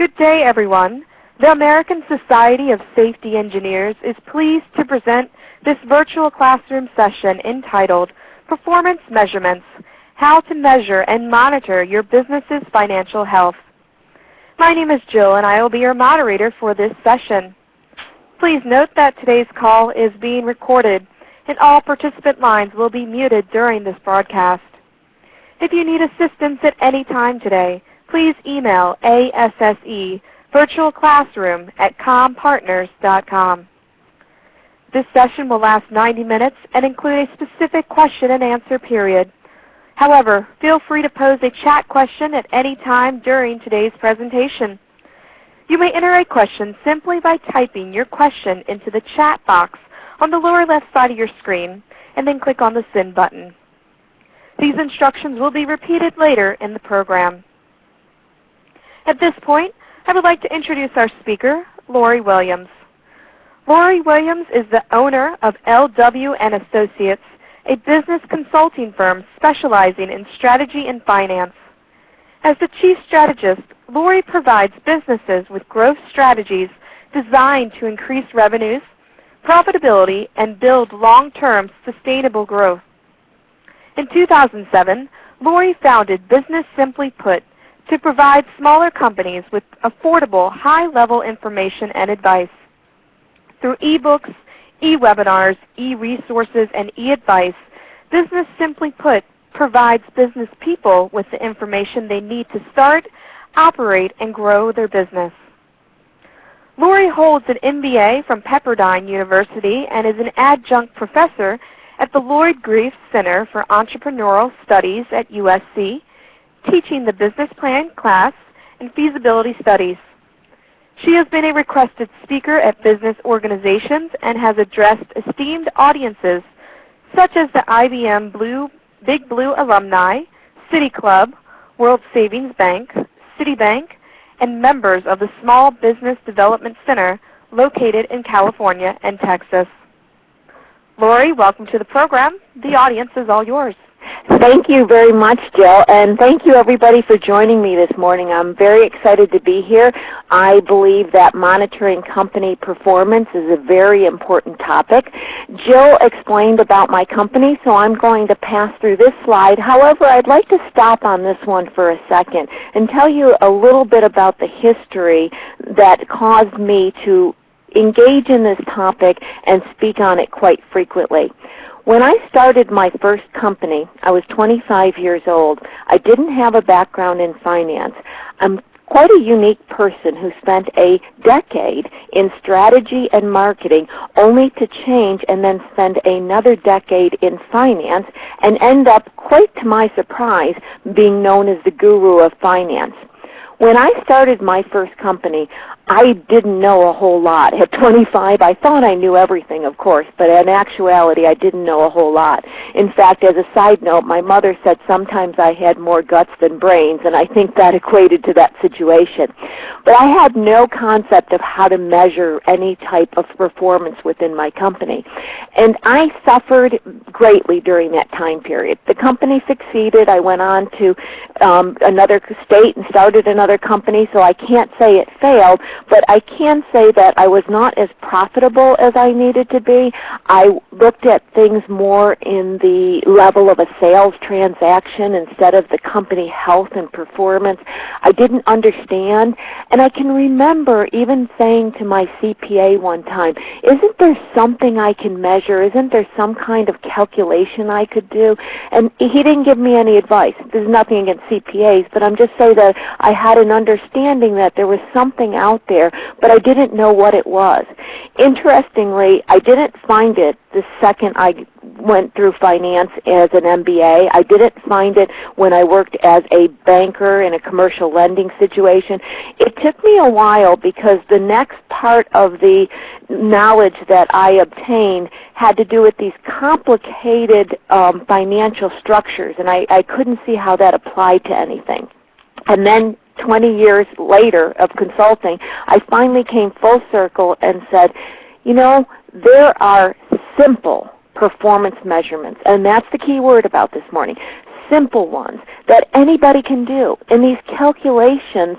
Good day, everyone. The American Society of Safety Engineers is pleased to present this virtual classroom session entitled Performance Measurements, How to Measure and Monitor Your Business's Financial Health. My name is Jill, and I will be your moderator for this session. Please note that today's call is being recorded, and all participant lines will be muted during this broadcast. If you need assistance at any time today, please email ASSE virtualclassroom@compartners.com. This session will last 90 minutes and include a specific question and answer period. However, feel free to pose a chat question at any time during today's presentation. You may enter a question simply by typing your question into the chat box on the lower left side of your screen and then click on the send button. These instructions will be repeated later in the program. At this point, I would like to introduce our speaker, Lori Williams. Lori Williams is the owner of L.W. & Associates, a business consulting firm specializing in strategy and finance. As the chief strategist, Lori provides businesses with growth strategies designed to increase revenues, profitability, and build long-term sustainable growth. In 2007, Lori founded Business Simply Put to provide smaller companies with affordable, high-level information and advice. Through e-books, e-webinars, e-resources, and e-advice, Business Simply Put provides business people with the information they need to start, operate, and grow their business. Lori holds an MBA from Pepperdine University and is an adjunct professor at the Lloyd Grief Center for Entrepreneurial Studies at USC, teaching the business plan class and feasibility studies. She has been a requested speaker at business organizations and has addressed esteemed audiences such as the IBM Big Blue Alumni, City Club, World Savings Bank, Citibank, and members of the Small Business Development Center located in California and Texas. Lori, welcome to the program. The audience is all yours. Thank you very much, Jill, and thank you everybody for joining me this morning. I'm very excited to be here. I believe that monitoring company performance is a very important topic. Jill explained about my company, so I'm going to pass through this slide. However, I'd like to stop on this one for a second and tell you a little bit about the history that caused me to engage in this topic and speak on it quite frequently. When I started my first company, I was 25 years old. I didn't have a background in finance. I'm quite a unique person who spent a decade in strategy and marketing only to change and then spend another decade in finance and end up, quite to my surprise, being known as the guru of finance. When I started my first company, I didn't know a whole lot. At 25, I thought I knew everything, of course, but in actuality, I didn't know a whole lot. In fact, as a side note, my mother said sometimes I had more guts than brains, and I think that equated to that situation. But I had no concept of how to measure any type of performance within my company. And I suffered greatly during that time period. The company succeeded. I went on to another state and started another company, so I can't say it failed, but I can say that I was not as profitable as I needed to be. I looked at things more in the level of a sales transaction instead of the company health and performance. I didn't understand, and I can remember even saying to my CPA one time, isn't there something I can measure? Isn't there some kind of calculation I could do? And he didn't give me any advice. There's nothing against CPAs, but I'm just saying that I had an understanding that there was something out there, but I didn't know what it was. Interestingly, I didn't find it the second I went through finance as an MBA. I didn't find it when I worked as a banker in a commercial lending situation. It took me a while because the next part of the knowledge that I obtained had to do with these complicated financial structures, and I couldn't see how that applied to anything. And then 20 years later of consulting, I finally came full circle and said, you know, there are simple performance measurements, and that's the key word about this morning. simple ones that anybody can do. And these calculations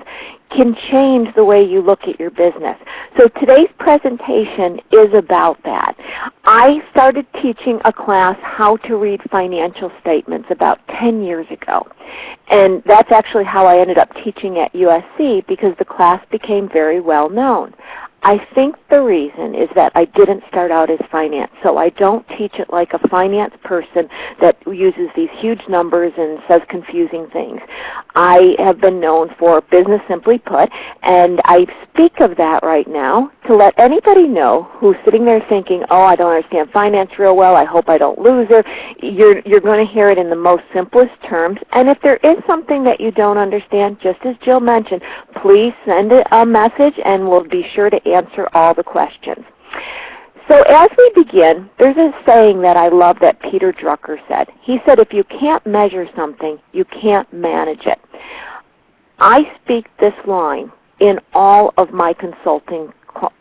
can change the way you look at your business. So today's presentation is about that. I started teaching a class how to read financial statements about 10 years ago. And that's actually how I ended up teaching at USC, because the class became very well known. I think the reason is that I didn't start out as finance, so I don't teach it like a finance person that uses these huge numbers and says confusing things. I have been known for business simply put, and I speak of that right now to let anybody know who's sitting there thinking, oh, I don't understand finance real well, I hope I don't lose her. You're going to hear it in the most simplest terms, and if there is something that you don't understand, just as Jill mentioned, please send a message and we'll be sure to answer all the questions. So as we begin, there's a saying that I love that Peter Drucker said. He said, if you can't measure something, you can't manage it. I speak this line in all of my consulting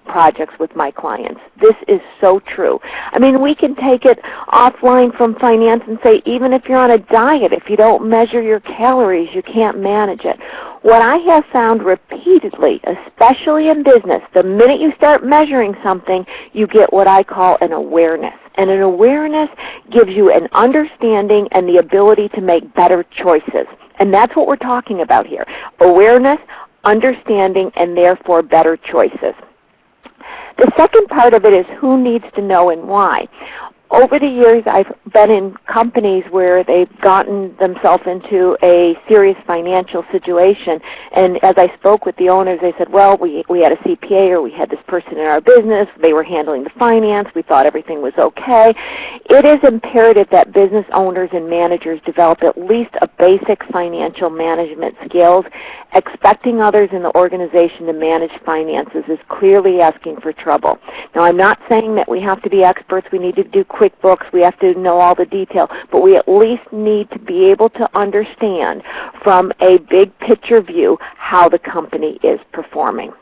projects with my clients. This is so true. I mean, we can take it offline from finance and say, even if you're on a diet, if you don't measure your calories, you can't manage it. What I have found repeatedly, especially in business, the minute you start measuring something, you get what I call an awareness. And an awareness gives you an understanding and the ability to make better choices. And that's what we're talking about here. Awareness, understanding, and therefore better choices. The second part of it is who needs to know and why. Over the years, I've been in companies where they've gotten themselves into a serious financial situation, and as I spoke with the owners, they said, well, we had a CPA, or we had this person in our business, they were handling the finance, we thought everything was okay. It is imperative that business owners and managers develop at least a basic financial management skills. Expecting others in the organization to manage finances is clearly asking for trouble. Now, I'm not saying that we have to be experts, we need to do QuickBooks, we have to know all the detail, but we at least need to be able to understand from a big picture view how the company is performing.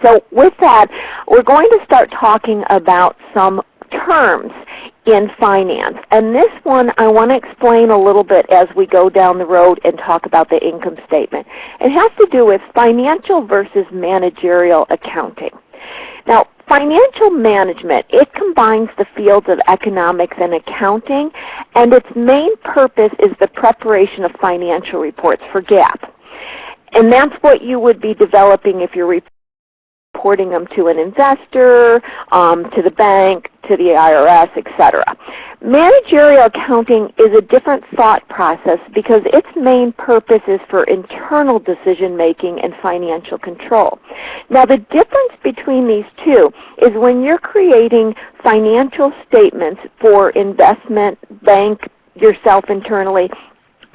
So with that, we're going to start talking about some terms in finance. And this one I want to explain a little bit as we go down the road and talk about the income statement. It has to do with financial versus managerial accounting. Now, financial management, it combines the fields of economics and accounting, and its main purpose is the preparation of financial reports for GAAP. And that's what you would be developing if you're reporting them to an investor, to the bank, to the IRS, etc. Managerial accounting is a different thought process because its main purpose is for internal decision-making and financial control. Now, the difference between these two is when you're creating financial statements for investment, bank, yourself internally,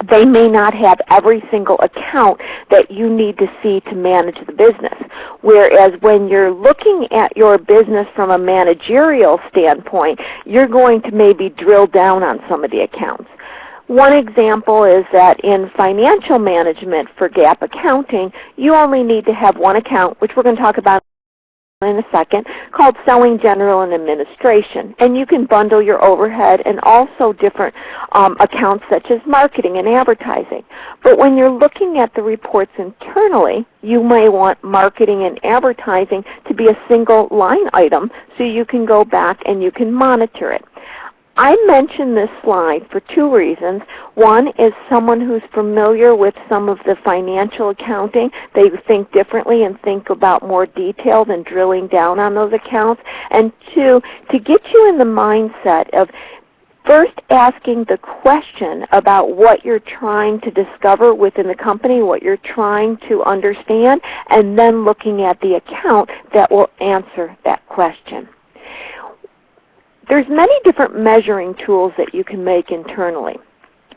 they may not have every single account that you need to see to manage the business. Whereas when you're looking at your business from a managerial standpoint, you're going to maybe drill down on some of the accounts. One example is that in financial management for GAAP accounting, you only need to have one account, which we're going to talk about in a second, called Selling, General, and Administration. And you can bundle your overhead and also different accounts such as marketing and advertising. But when you're looking at the reports internally, you may want marketing and advertising to be a single line item so you can go back and you can monitor it. I mention this slide for two reasons. One is someone who's familiar with some of the financial accounting. They think differently and think about more detail than drilling down on those accounts. And two, to get you in the mindset of first asking the question about what you're trying to discover within the company, what you're trying to understand, and then looking at the account that will answer that question. There's many different measuring tools that you can make internally.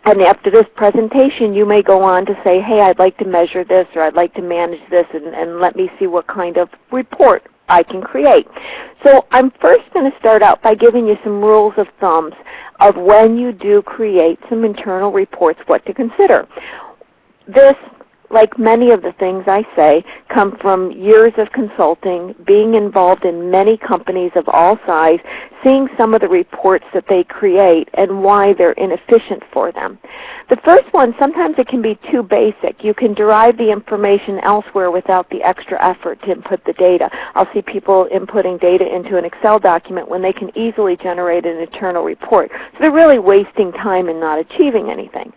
And after this presentation, you may go on to say, hey, I'd like to measure this, or I'd like to manage this, and let me see what kind of report I can create. So I'm first going to start out by giving you some rules of thumbs of when you do create some internal reports, what to consider. This like many of the things I say, come from years of consulting, being involved in many companies of all size, seeing some of the reports that they create and why they're inefficient for them. The first one, sometimes it can be too basic. You can derive the information elsewhere without the extra effort to input the data. I'll see people inputting data into an Excel document when they can easily generate an internal report. So they're really wasting time and not achieving anything.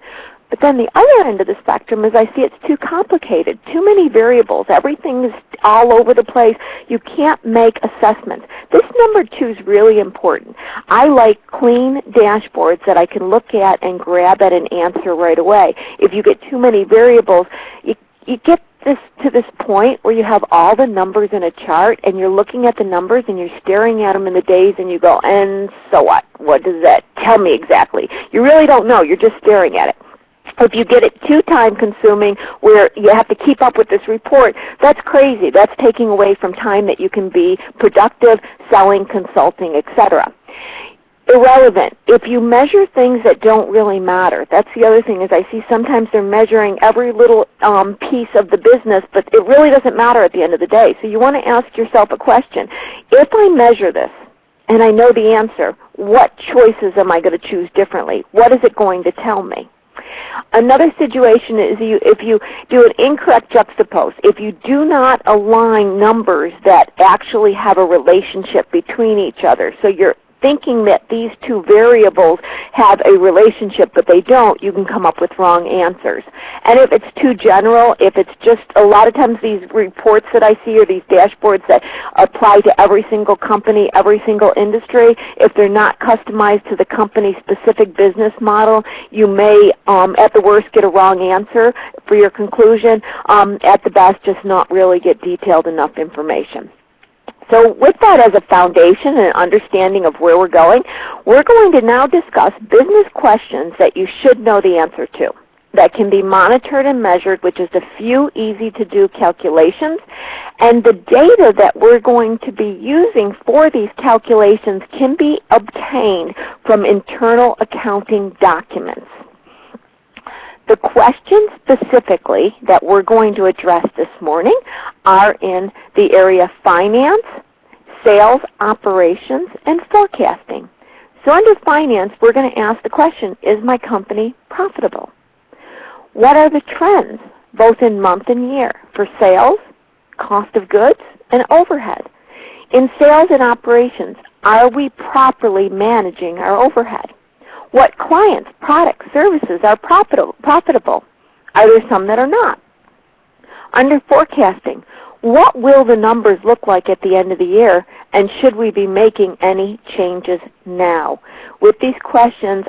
But then the other end of the spectrum is I see it's too complicated, too many variables. Everything is all over the place. You can't make assessments. This number 2 is really important. I like clean dashboards that I can look at and grab at an answer right away. If you get too many variables, you get to this point where you have all the numbers in a chart and you're looking at the numbers and you're staring at them in the days and you go, and so what? What does that tell me exactly? You really don't know. You're just staring at it. If you get it too time-consuming where you have to keep up with this report, that's crazy. That's taking away from time that you can be productive, selling, consulting, etc. Irrelevant. If you measure things that don't really matter, that's the other thing is I see sometimes they're measuring every little piece of the business, but it really doesn't matter at the end of the day. So you want to ask yourself a question. If I measure this and I know the answer, what choices am I going to choose differently? What is it going to tell me? Another situation is if you do an incorrect juxtapose, if you do not align numbers that actually have a relationship between each other, so you're thinking that these two variables have a relationship but they don't, you can come up with wrong answers. And if it's too general, if it's just a lot of times these reports that I see or these dashboards that apply to every single company, every single industry, if they're not customized to the company's specific business model, you may at the worst get a wrong answer for your conclusion, at the best just not really get detailed enough information. So with that as a foundation and understanding of where we're going to now discuss business questions that you should know the answer to, that can be monitored and measured with just a few easy-to-do calculations. And the data that we're going to be using for these calculations can be obtained from internal accounting documents. The questions specifically that we're going to address this morning are in the area finance, sales, operations, and forecasting. So under finance, we're going to ask the question, is my company profitable? What are the trends, both in month and year, for sales, cost of goods, and overhead? In sales and operations, are we properly managing our overhead? What clients, products, services are profitable? Are there some that are not? Under forecasting, what will the numbers look like at the end of the year, and should we be making any changes now? With these questions,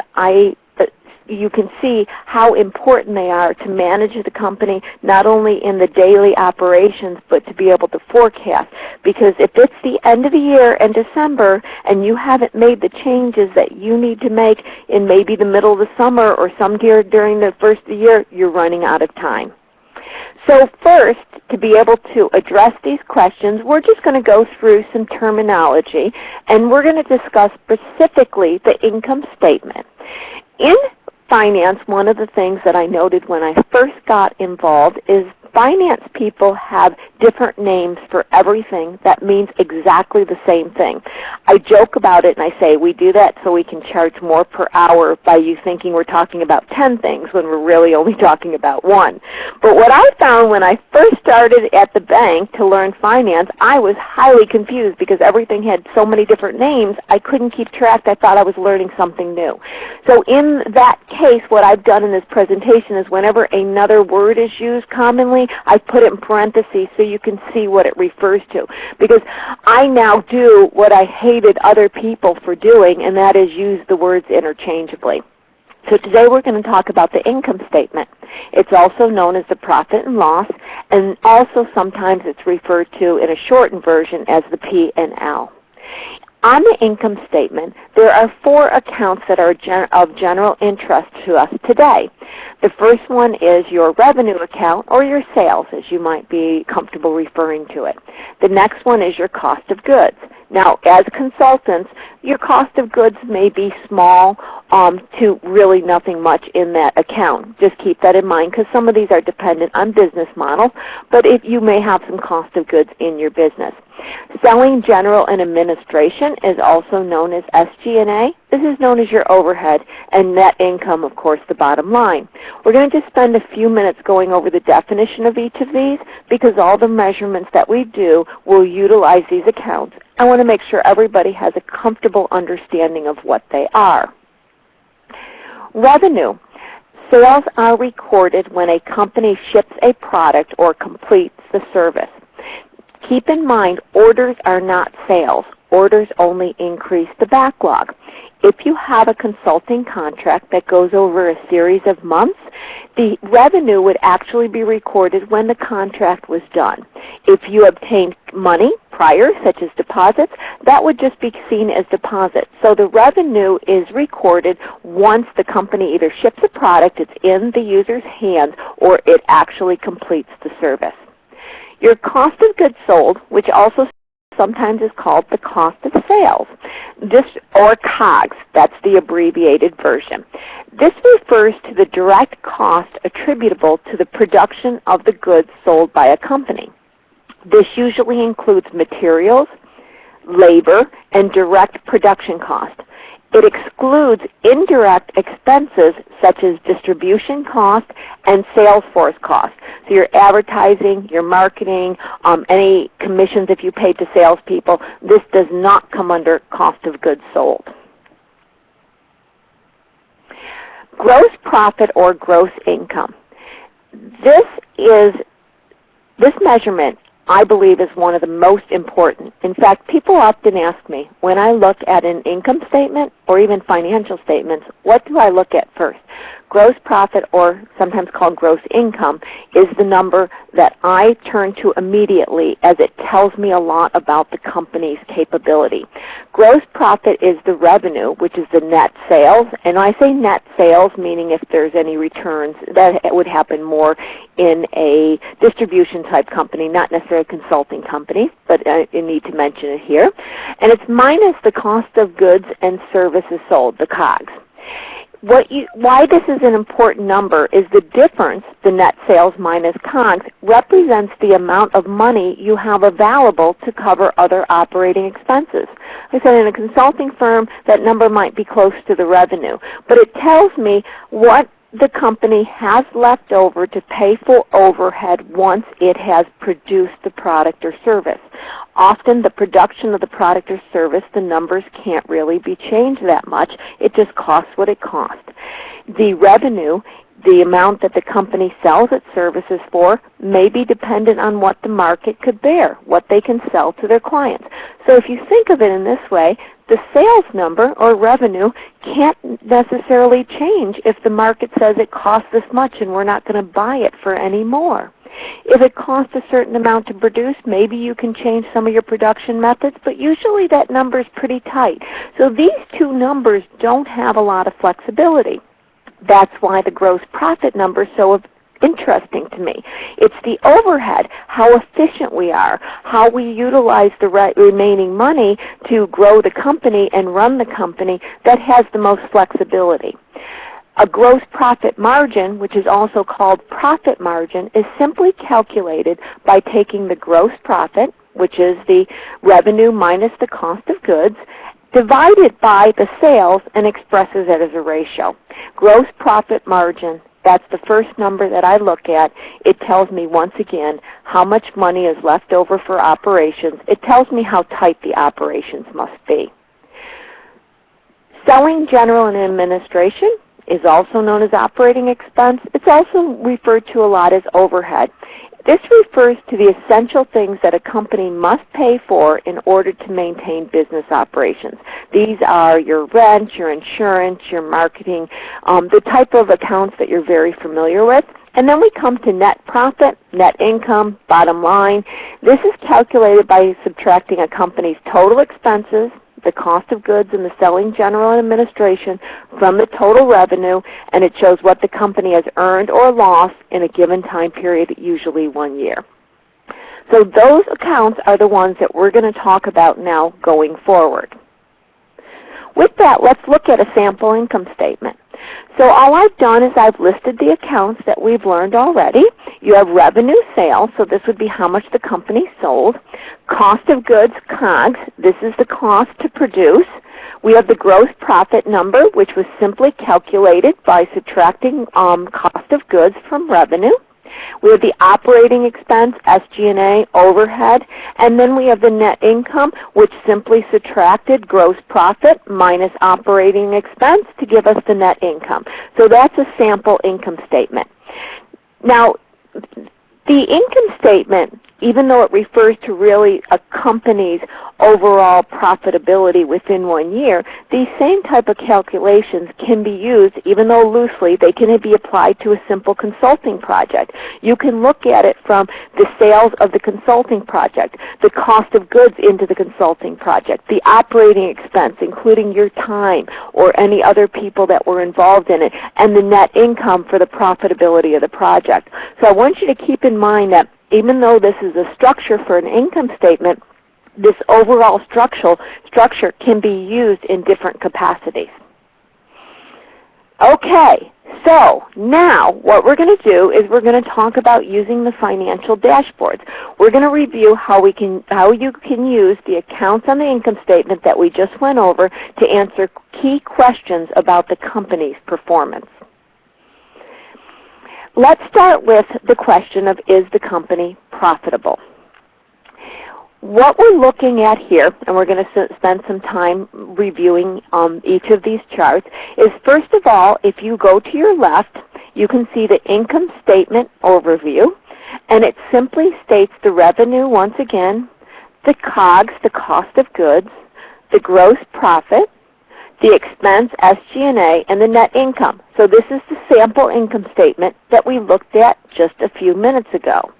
you can see how important they are to manage the company, not only in the daily operations, but to be able to forecast. Because if it's the end of the year in December and you haven't made the changes that you need to make in maybe the middle of the summer or some during the first of the year, you're running out of time. So first, to be able to address these questions, we're just going to go through some terminology, and we're going to discuss specifically the income statement. In finance, one of the things that I noted when I first got involved is finance people have different names for everything that means exactly the same thing. I joke about it and I say we do that so we can charge more per hour by you thinking we're talking about 10 things when we're really only talking about one. But what I found when I first started at the bank to learn finance, I was highly confused because everything had so many different names, I couldn't keep track. I thought I was learning something new. So in that case, what I've done in this presentation is whenever another word is used commonly, I put it in parentheses so you can see what it refers to. Because I now do what I hated other people for doing, and that is use the words interchangeably. So today we're going to talk about the income statement. It's also known as the profit and loss, and also sometimes it's referred to in a shortened version as the P&L. On the income statement, there are 4 accounts that are of general interest to us today. The first one is your revenue account, or your sales, as you might be comfortable referring to it. The next one is your cost of goods. Now, as consultants, your cost of goods may be small to really nothing much in that account. Just keep that in mind because some of these are dependent on business models, but if you may have some cost of goods in your business. Selling, general, and administration is also known as SG&A. This is known as your overhead, and net income, of course, the bottom line. We're going to just spend a few minutes going over the definition of each of these because all the measurements that we do will utilize these accounts. I want to make sure everybody has a comfortable understanding of what they are. Revenue. Sales are recorded when a company ships a product or completes the service. Keep in mind, orders are not sales. Orders only increase the backlog. If you have a consulting contract that goes over a series of months, the revenue would actually be recorded when the contract was done. If you obtained money prior, such as deposits, that would just be seen as deposits. So the revenue is recorded once the company either ships a product, it's in the user's hands, or it actually completes the service. Your cost of goods sold, which also sometimes is called the cost of sales, or COGS, that's the abbreviated version. This refers to the direct cost attributable to the production of the goods sold by a company. This usually includes materials, labor, and direct production cost. It excludes indirect expenses such as distribution cost and sales force cost. So your advertising, your marketing, any commissions if you paid to salespeople, this does not come under cost of goods sold. Gross profit or gross income. This measurement, I believe, is one of the most important. In fact, people often ask me, when I look at an income statement or even financial statements, what do I look at first? Gross profit, or sometimes called gross income, is the number that I turn to immediately as it tells me a lot about the company's capability. Gross profit is the revenue, which is the net sales. And I say net sales, meaning if there's any returns, that would happen more in a distribution type company, not necessarily a consulting company, but I need to mention it here. And it's minus the cost of goods and services sold, the COGS. Why this is an important number is the difference, the net sales minus COGS, represents the amount of money you have available to cover other operating expenses. Like I said, in a consulting firm, that number might be close to the revenue, but it tells me what the company has left over to pay for overhead once it has produced the product or service. Often the production of the product or service, the numbers can't really be changed that much. It just costs what it costs. The revenue, the amount that the company sells its services for, may be dependent on what the market could bear, what they can sell to their clients. So if you think of it in this way, the sales number or revenue can't necessarily change if the market says it costs this much and we're not going to buy it for any more. If it costs a certain amount to produce, maybe you can change some of your production methods, but usually that number is pretty tight. So these two numbers don't have a lot of flexibility. That's why the gross profit number is so interesting to me. It's the overhead, how efficient we are, how we utilize the remaining money to grow the company and run the company, that has the most flexibility. A gross profit margin, which is also called profit margin, is simply calculated by taking the gross profit, which is the revenue minus the cost of goods, divided by the sales, and expresses it as a ratio. Gross profit margin, that's the first number that I look at. It tells me, once again, how much money is left over for operations. It tells me how tight the operations must be. Selling, general, and administration is also known as operating expense. It's also referred to a lot as overhead. This refers to the essential things that a company must pay for in order to maintain business operations. These are your rent, your insurance, your marketing, the type of accounts that you're very familiar with. And then we come to net profit, net income, bottom line. This is calculated by subtracting a company's total expenses, the cost of goods and the selling, general, and administration from the total revenue, and it shows what the company has earned or lost in a given time period, usually 1 year. So those accounts are the ones that we're going to talk about now going forward. With that, let's look at a sample income statement. So all I've done is I've listed the accounts that we've learned already. You have revenue sales, so this would be how much the company sold. Cost of goods, COGS, this is the cost to produce. We have the gross profit number, which was simply calculated by subtracting cost of goods from revenue. We have the operating expense, SG&A, overhead, and then we have the net income, which simply subtracted gross profit minus operating expense to give us the net income. So that's a sample income statement. Now, the income statement, even though it refers to really a company's overall profitability within 1 year, these same type of calculations can be used, even though loosely, they can be applied to a simple consulting project. You can look at it from the sales of the consulting project, the cost of goods into the consulting project, the operating expense, including your time or any other people that were involved in it, and the net income for the profitability of the project. So I want you to keep in mind that even though this is a structure for an income statement, this overall structure can be used in different capacities. Okay, so now what we're going to do is we're going to talk about using the financial dashboards. We're going to review how you can use the accounts on the income statement that we just went over to answer key questions about the company's performance. Let's start with the question of, is the company profitable? What we're looking at here, and we're going to spend some time reviewing each of these charts, is first of all, if you go to your left, you can see the income statement overview, and it simply states the revenue once again, the COGS, the cost of goods, the gross profit, the expense, SG&A, and the net income. So this is the sample income statement that we looked at just a few minutes ago.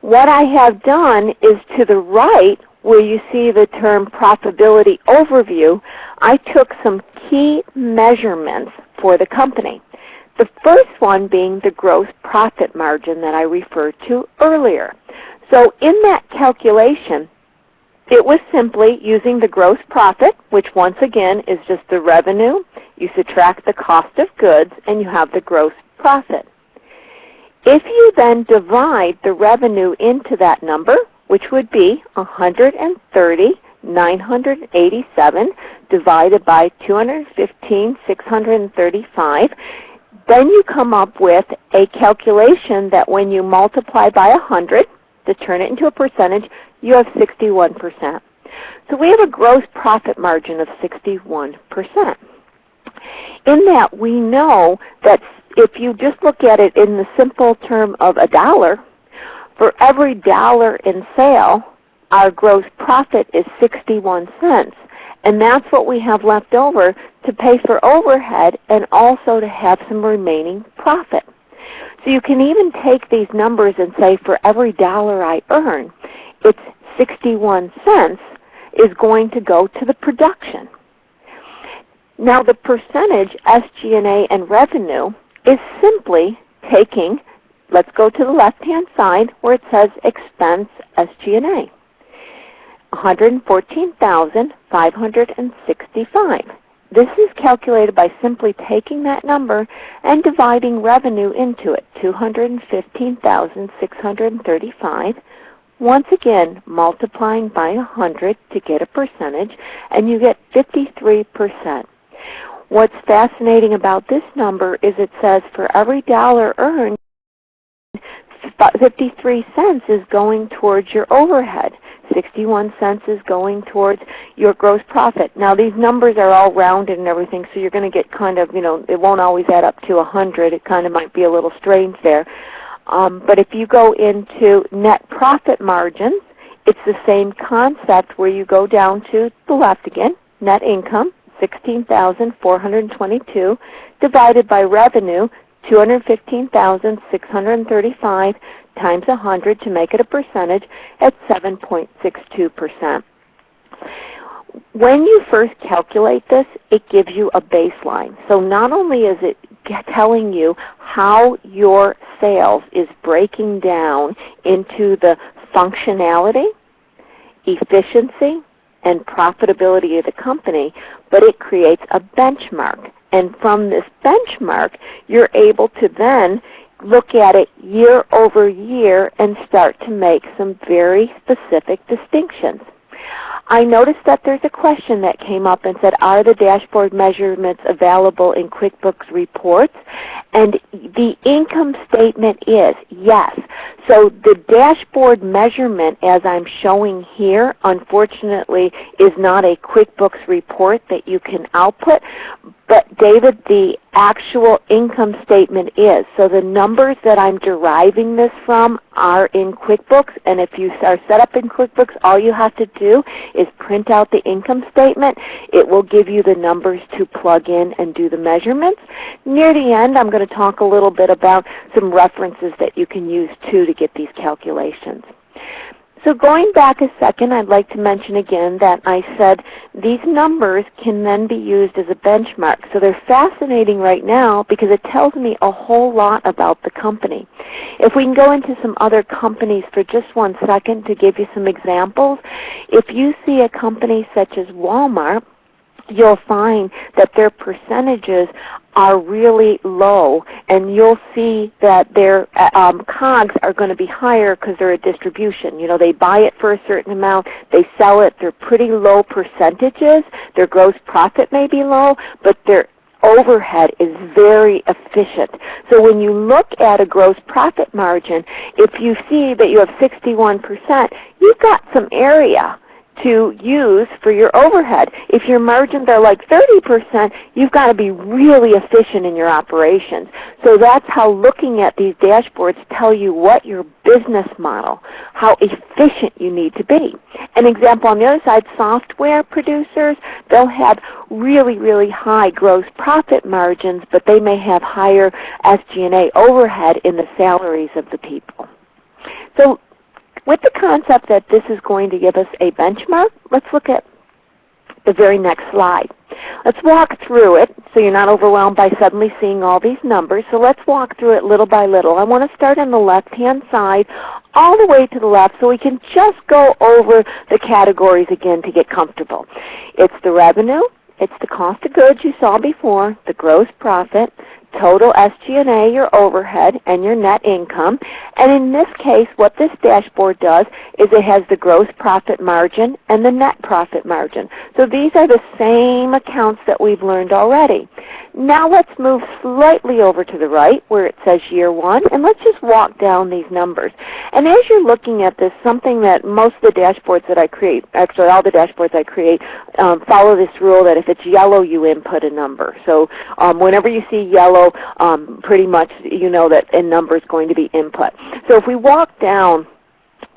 What I have done is to the right, where you see the term profitability overview, I took some key measurements for the company. The first one being the gross profit margin that I referred to earlier. So in that calculation, it was simply using the gross profit, which once again is just the revenue. You subtract the cost of goods, and you have the gross profit. If you then divide the revenue into that number, which would be 130,987 divided by 215,635, then you come up with a calculation that when you multiply by 100, to turn it into a percentage, you have 61%. So we have a gross profit margin of 61%. In that, we know that if you just look at it in the simple term of a dollar, for every dollar in sale, our gross profit is 61 cents. And that's what we have left over to pay for overhead and also to have some remaining profit. So you can even take these numbers and say for every dollar I earn, it's 61 cents is going to go to the production. Now the percentage SG&A and revenue is simply taking, let's go to the left-hand side where it says expense SG&A, 114,565. This is calculated by simply taking that number and dividing revenue into it, 215,635. Once again, multiplying by 100 to get a percentage, and you get 53%. What's fascinating about this number is it says for every dollar earned, 53 cents is going towards your overhead. 61 cents is going towards your gross profit. Now, these numbers are all rounded and everything, so you're going to get kind of, it won't always add up to 100. It kind of might be a little strange there. But if you go into net profit margins, it's the same concept where you go down to the left again, net income, 16,422, divided by revenue, 215,635 times 100 to make it a percentage at 7.62%. When you first calculate this, it gives you a baseline. So not only is it telling you how your sales is breaking down into the functionality, efficiency, and profitability of the company, but it creates a benchmark. And from this benchmark, you're able to then look at it year over year and start to make some very specific distinctions. I noticed that there's a question that came up and said, are the dashboard measurements available in QuickBooks reports? And the income statement is yes. So the dashboard measurement, as I'm showing here, unfortunately is not a QuickBooks report that you can output. But David, the actual income statement is. So the numbers that I'm deriving this from are in QuickBooks, and if you are set up in QuickBooks, all you have to do is print out the income statement. It will give you the numbers to plug in and do the measurements. Near the end, I'm going to talk a little bit about some references that you can use too to get these calculations. So going back a second, I'd like to mention again that I said these numbers can then be used as a benchmark. So they're fascinating right now because it tells me a whole lot about the company. If we can go into some other companies for just 1 second to give you some examples, if you see a company such as Walmart, you'll find that their percentages are really low, and you'll see that their COGS are going to be higher because they're a distribution. You know, they buy it for a certain amount, they sell it, they're pretty low percentages. Their gross profit may be low, but their overhead is very efficient. So when you look at a gross profit margin, if you see that you have 61%, you've got some area to use for your overhead. If your margins are like 30%, you've got to be really efficient in your operations. So that's how looking at these dashboards tell you what your business model, how efficient you need to be. An example on the other side, software producers, they'll have really, really high gross profit margins, but they may have higher SG&A overhead in the salaries of the people. So with the concept that this is going to give us a benchmark, let's look at the very next slide. Let's walk through it so you're not overwhelmed by suddenly seeing all these numbers. So let's walk through it little by little. I want to start on the left-hand side all the way to the left so we can just go over the categories again to get comfortable. It's the revenue, it's the cost of goods you saw before, the gross profit, total SG&A, your overhead, and your net income. And in this case, what this dashboard does is it has the gross profit margin and the net profit margin. So these are the same accounts that we've learned already. Now let's move slightly over to the right where it says year one, and let's just walk down these numbers. And as you're looking at this, something that most of the dashboards that I create, actually all the dashboards I create, follow this rule that if it's yellow, you input a number. So whenever you see yellow, pretty much you know that a number is going to be input. So if we walk down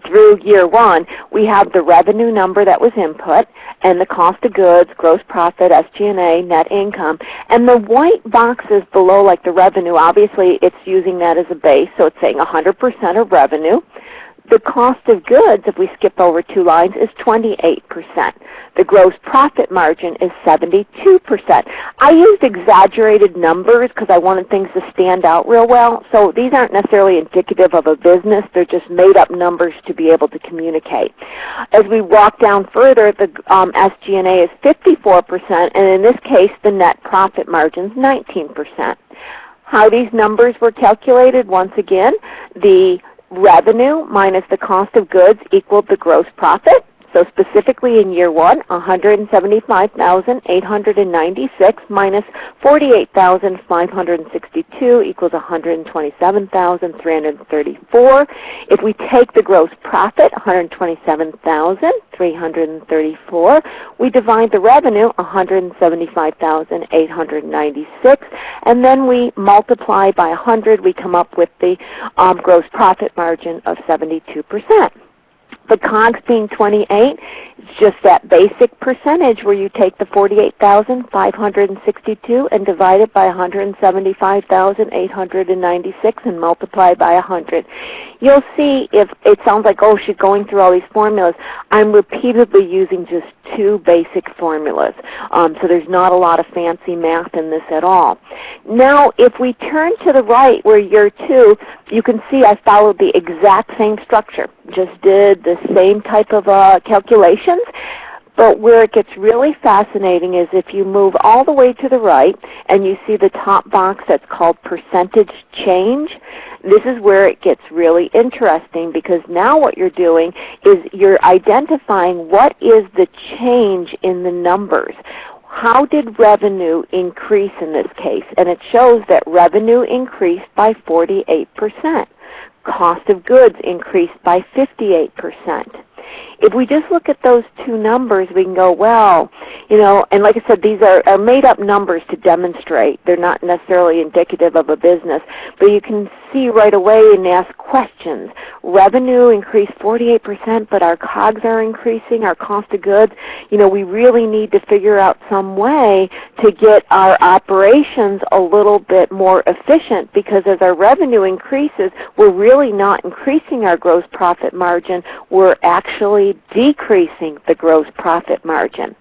through year one, we have the revenue number that was input and the cost of goods, gross profit, SG&A, net income. And the white boxes below, like the revenue, obviously it's using that as a base, so it's saying 100% of revenue. The cost of goods, if we skip over 2 lines, is 28%. The gross profit margin is 72%. I used exaggerated numbers because I wanted things to stand out real well. So these aren't necessarily indicative of a business. They're just made-up numbers to be able to communicate. As we walk down further, the SG&A is 54%, and in this case, the net profit margin is 19%. How these numbers were calculated, once again, the revenue minus the cost of goods equaled the gross profit. So specifically in year one, $175,896 minus $48,562 equals $127,334. If we take the gross profit, $127,334, we divide the revenue, $175,896, and then we multiply by 100. We come up with the gross profit margin of 72%. The COGS being 28, it's just that basic percentage where you take the 48,562 and divide it by 175,896 and multiply by 100. You'll see if it sounds like, oh, she's going through all these formulas. I'm repeatedly using just two basic formulas. So there's not a lot of fancy math in this at all. Now, if we turn to the right where year 2, you can see I followed the exact same structure. Just did the same type of calculations. But where it gets really fascinating is if you move all the way to the right and you see the top box that's called percentage change, this is where it gets really interesting, because now what you're doing is you're identifying what is the change in the numbers. How did revenue increase in this case? And it shows that revenue increased by 48%. Cost of goods increased by 58%. If we just look at those two numbers, we can go, well, and like I said, these are made-up numbers to demonstrate. They're not necessarily indicative of a business. But you can see right away and ask questions. Revenue increased 48%, but our COGS are increasing, our cost of goods. We really need to figure out some way to get our operations a little bit more efficient, because as our revenue increases, we're really not increasing our gross profit margin. We're actually decreasing the gross profit margin.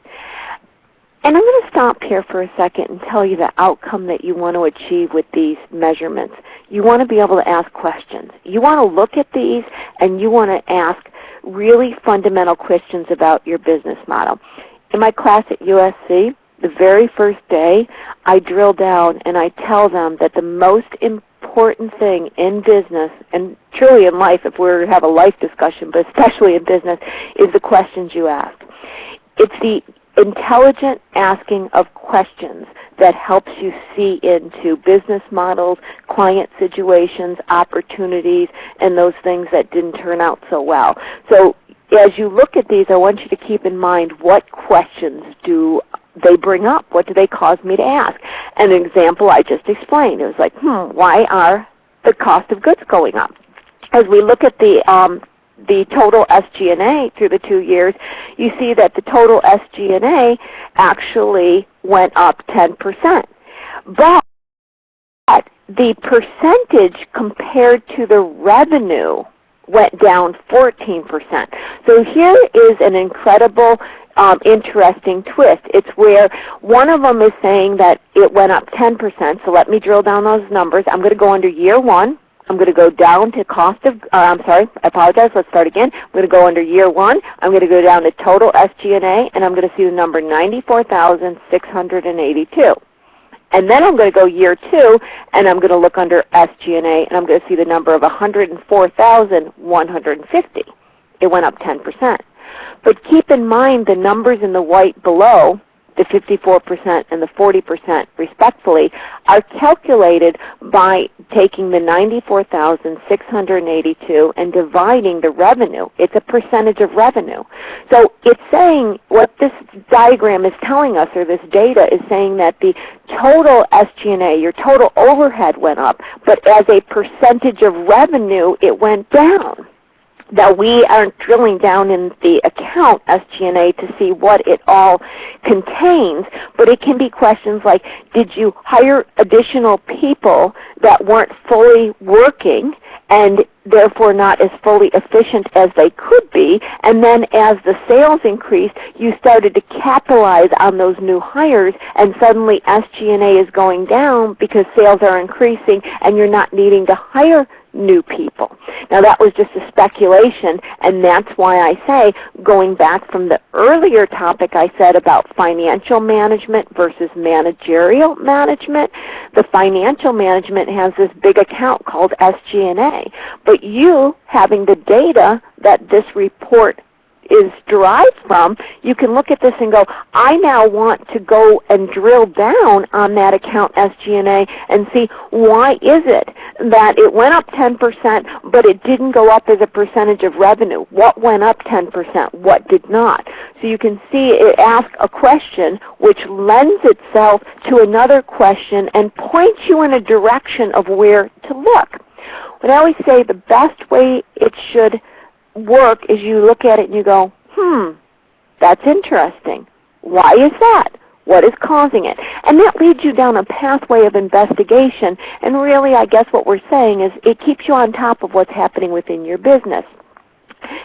And I'm going to stop here for a second and tell you the outcome that you want to achieve with these measurements. You want to be able to ask questions. You want to look at these and you want to ask really fundamental questions about your business model. In my class at USC, the very first day, I drill down and I tell them that the most important thing in business, and truly in life if we have a life discussion, but especially in business, is the questions you ask. It's the intelligent asking of questions that helps you see into business models, client situations, opportunities, and those things that didn't turn out so well. So as you look at these, I want you to keep in mind, what questions do they bring up? What do they cause me to ask? An example I just explained. It was like, why are the cost of goods going up? As we look at the total SG&A through the 2 years, you see that the total SG&A actually went up 10%. But the percentage compared to the revenue went down 14%. So here is an incredible interesting twist. It's where one of them is saying that it went up 10%. So let me drill down those numbers. I'm going to go under year 1. I'm going to go down to cost of, I'm sorry, I apologize, let's start again. I'm going to go under year 1. I'm going to go down to total SG&A, and I'm going to see the number 94,682. And then I'm going to go year 2, and I'm going to look under SG&A, and I'm going to see the number of 104,150. It went up 10%. But keep in mind the numbers in the white below, the 54% and the 40% respectfully, are calculated by taking the 94,682 and dividing the revenue. It's a percentage of revenue. So it's saying, what this diagram is telling us, or this data is saying, that the total SG&A, your total overhead went up, but as a percentage of revenue, it went down. Now, we aren't drilling down in the account SG&A to see what it all contains, but it can be questions like, did you hire additional people that weren't fully working and therefore not as fully efficient as they could be? And then as the sales increased, you started to capitalize on those new hires, and suddenly SG&A is going down because sales are increasing and you're not needing to hire new people. Now, that was just a speculation, and that's why I say, going back from the earlier topic I said about financial management versus managerial management, the financial management has this big account called SG&A, but you having the data that this report is derived from, you can look at this and go, I now want to go and drill down on that account SG&A and see, why is it that it went up 10%, but it didn't go up as a percentage of revenue? What went up 10%? What did not? So you can see it asks a question which lends itself to another question and points you in a direction of where to look. But I always say the best way it should work is you look at it and you go, that's interesting. Why is that? What is causing it? And that leads you down a pathway of investigation. And really, I guess what we're saying is it keeps you on top of what's happening within your business.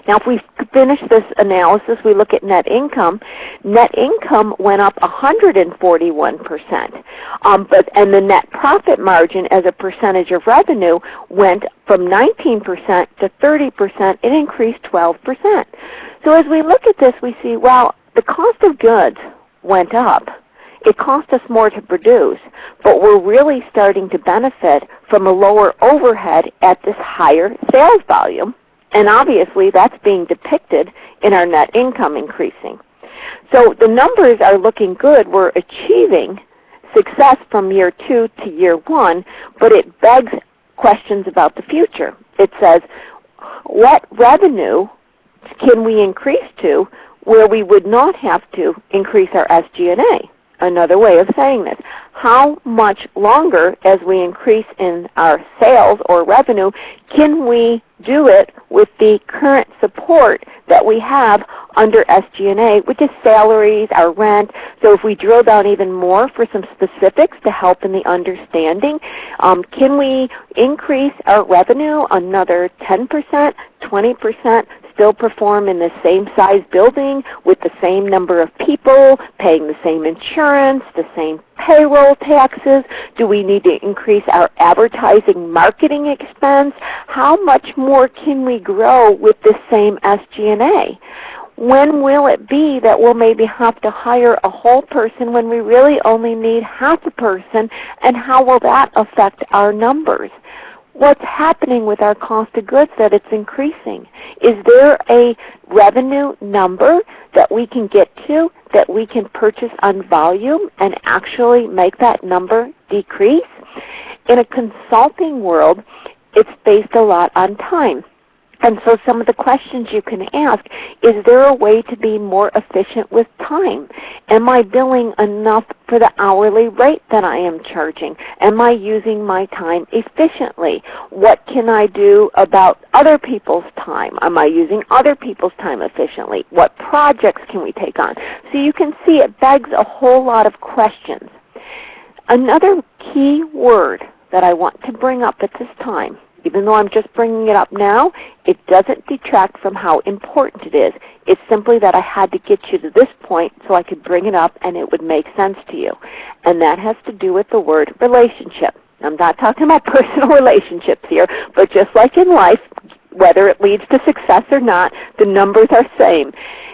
Now, if we finish this analysis, we look at net income. Net income went up 141%, and the net profit margin as a percentage of revenue went from 19% to 30%. It increased 12%. So as we look at this, we see, well, the cost of goods went up. It cost us more to produce, but we're really starting to benefit from a lower overhead at this higher sales volume. And obviously, that's being depicted in our net income increasing. So the numbers are looking good. We're achieving success from year 2 to year 1, but it begs questions about the future. It says, what revenue can we increase to where we would not have to increase our SG&A? Another way of saying this, how much longer as we increase in our sales or revenue can we do it with the current support that we have under SG&A, which is salaries, our rent. So if we drill down even more for some specifics to help in the understanding, can we increase our revenue another 10%, 20%, still perform in the same size building with the same number of people, paying the same insurance, the same payroll taxes? Do we need to increase our advertising marketing expense? How much more can we grow with the same SG&A? When will it be that we'll maybe have to hire a whole person when we really only need half a person, and how will that affect our numbers? What's happening with our cost of goods that it's increasing? Is there a revenue number that we can get to that we can purchase on volume and actually make that number decrease? In a consulting world, it's based a lot on time. And so some of the questions you can ask, is there a way to be more efficient with time? Am I billing enough for the hourly rate that I am charging? Am I using my time efficiently? What can I do about other people's time? Am I using other people's time efficiently? What projects can we take on? So you can see it begs a whole lot of questions. Another key word that I want to bring up at this time, even though I'm just bringing it up now, it doesn't detract from how important it is. It's simply that I had to get you to this point so I could bring it up and it would make sense to you. And that has to do with the word relationship. I'm not talking about personal relationships here, but just like in life, whether it leads to success or not, the numbers are same.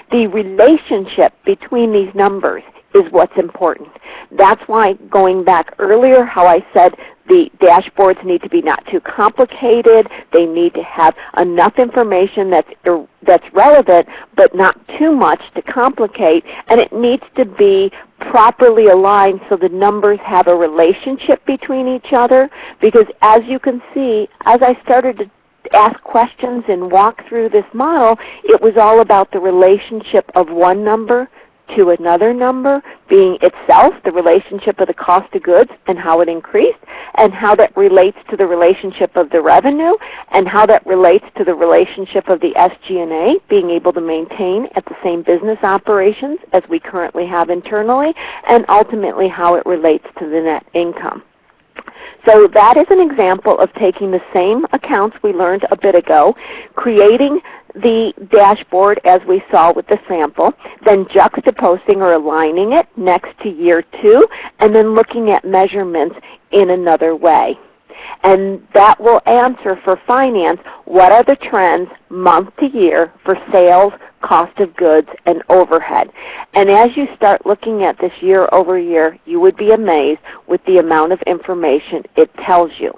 The relationship between these numbers is what's important. That's why, going back earlier, how I said the dashboards need to be not too complicated. They need to have enough information that's relevant, but not too much to complicate. And it needs to be properly aligned so the numbers have a relationship between each other. Because as you can see, as I started to ask questions and walk through this model, it was all about the relationship of one number to another number being itself the relationship of the cost of goods and how it increased, and how that relates to the relationship of the revenue, and how that relates to the relationship of the SG&A being able to maintain at the same business operations as we currently have internally, and ultimately how it relates to the net income. So that is an example of taking the same accounts we learned a bit ago, creating the dashboard as we saw with the sample, then juxtaposing or aligning it next to year 2, and then looking at measurements in another way. And that will answer for finance, what are the trends month to year for sales, cost of goods, and overhead. And as you start looking at this year over year, you would be amazed with the amount of information it tells you.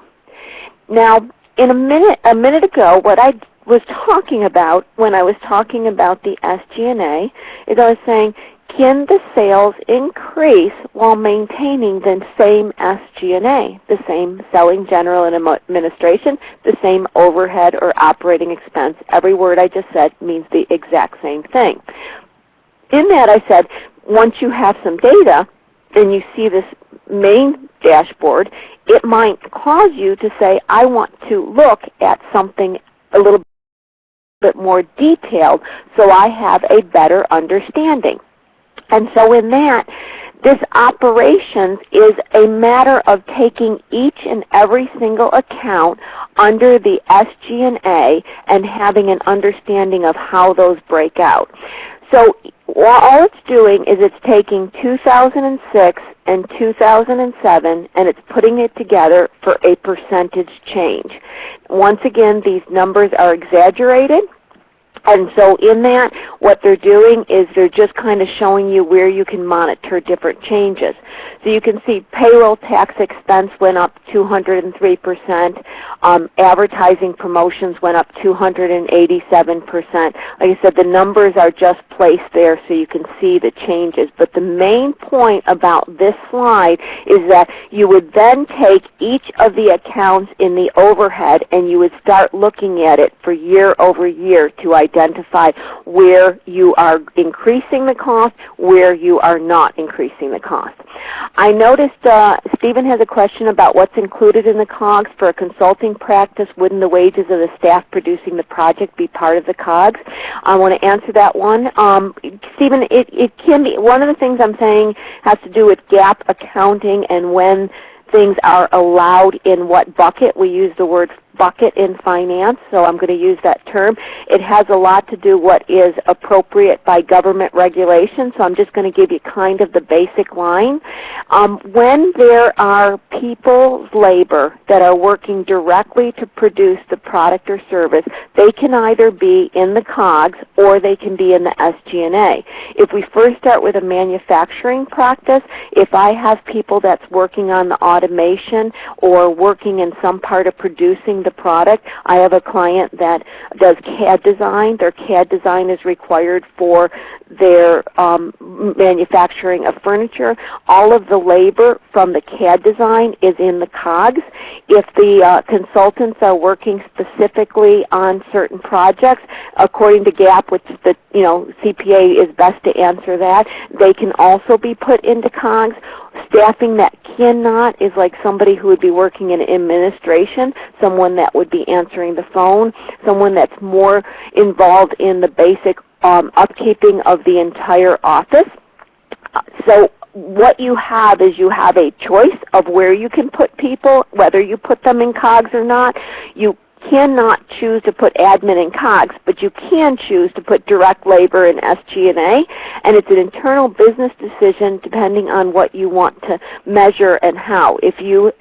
Now, in a minute ago, what I was talking about when I was talking about the SG&A is I was saying, can the sales increase while maintaining the same SG&A, the same selling, general, and administration, the same overhead or operating expense? Every word I just said means the exact same thing. In that I said, once you have some data and you see this main dashboard, it might cause you to say, I want to look at something a little bit more detailed so I have a better understanding. And so in that, this operations is a matter of taking each and every single account under the SG&A and having an understanding of how those break out. So all it's doing is it's taking 2006 and 2007 and it's putting it together for a percentage change. Once again, these numbers are exaggerated. And so in that, what they're doing is they're just kind of showing you where you can monitor different changes. So you can see payroll tax expense went up 203%. Advertising promotions went up 287%. Like I said, the numbers are just placed there so you can see the changes. But the main point about this slide is that you would then take each of the accounts in the overhead and you would start looking at it for year over year to identify where you are increasing the cost, where you are not increasing the cost. I noticed Stephen has a question about what's included in the COGS for a consulting practice. Wouldn't the wages of the staff producing the project be part of the COGS? I want to answer that one. Stephen, it can be. One of the things I'm saying has to do with GAAP accounting and when things are allowed in what bucket. We use the word bucket in finance, so I'm going to use that term. It has a lot to do what is appropriate by government regulation, so I'm just going to give you kind of the basic line. When there are people's labor that are working directly to produce the product or service, they can either be in the COGS or they can be in the SG&A. If we first start with a manufacturing practice, if I have people that's working on the automation or working in some part of producing the product, I have a client that does CAD design. Their CAD design is required for their manufacturing of furniture. All of the labor from the CAD design is in the COGS. If the consultants are working specifically on certain projects, according to GAAP, which the CPA is best to answer that, they can also be put into COGS. Staffing that cannot is like somebody who would be working in administration, someone that would be answering the phone, someone that's more involved in the basic upkeeping of the entire office. So what you have is you have a choice of where you can put people, whether you put them in COGS or not. You cannot choose to put admin in COGS, but you can choose to put direct labor in SG&A, and it's an internal business decision depending on what you want to measure and how. If you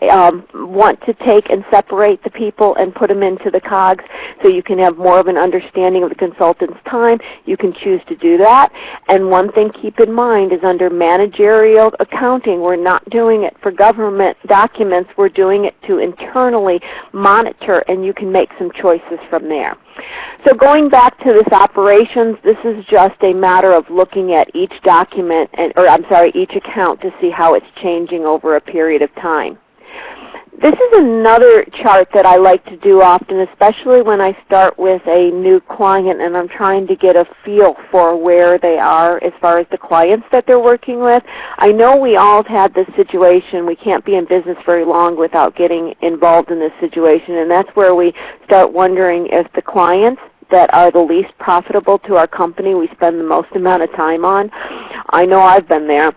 want to take and separate the people and put them into the COGS so you can have more of an understanding of the consultant's time, you can choose to do that. And one thing keep in mind is under managerial accounting, we're not doing it for government documents, we're doing it to internally monitor, and you can make some choices from there. So going back to this operations, this is just a matter of looking at each document, each account to see how it's changing over a period of time. This is another chart that I like to do often, especially when I start with a new client and I'm trying to get a feel for where they are as far as the clients that they're working with. I know we all have had this situation. We can't be in business very long without getting involved in this situation, and that's where we start wondering if the clients that are the least profitable to our company we spend the most amount of time on. I know I've been there.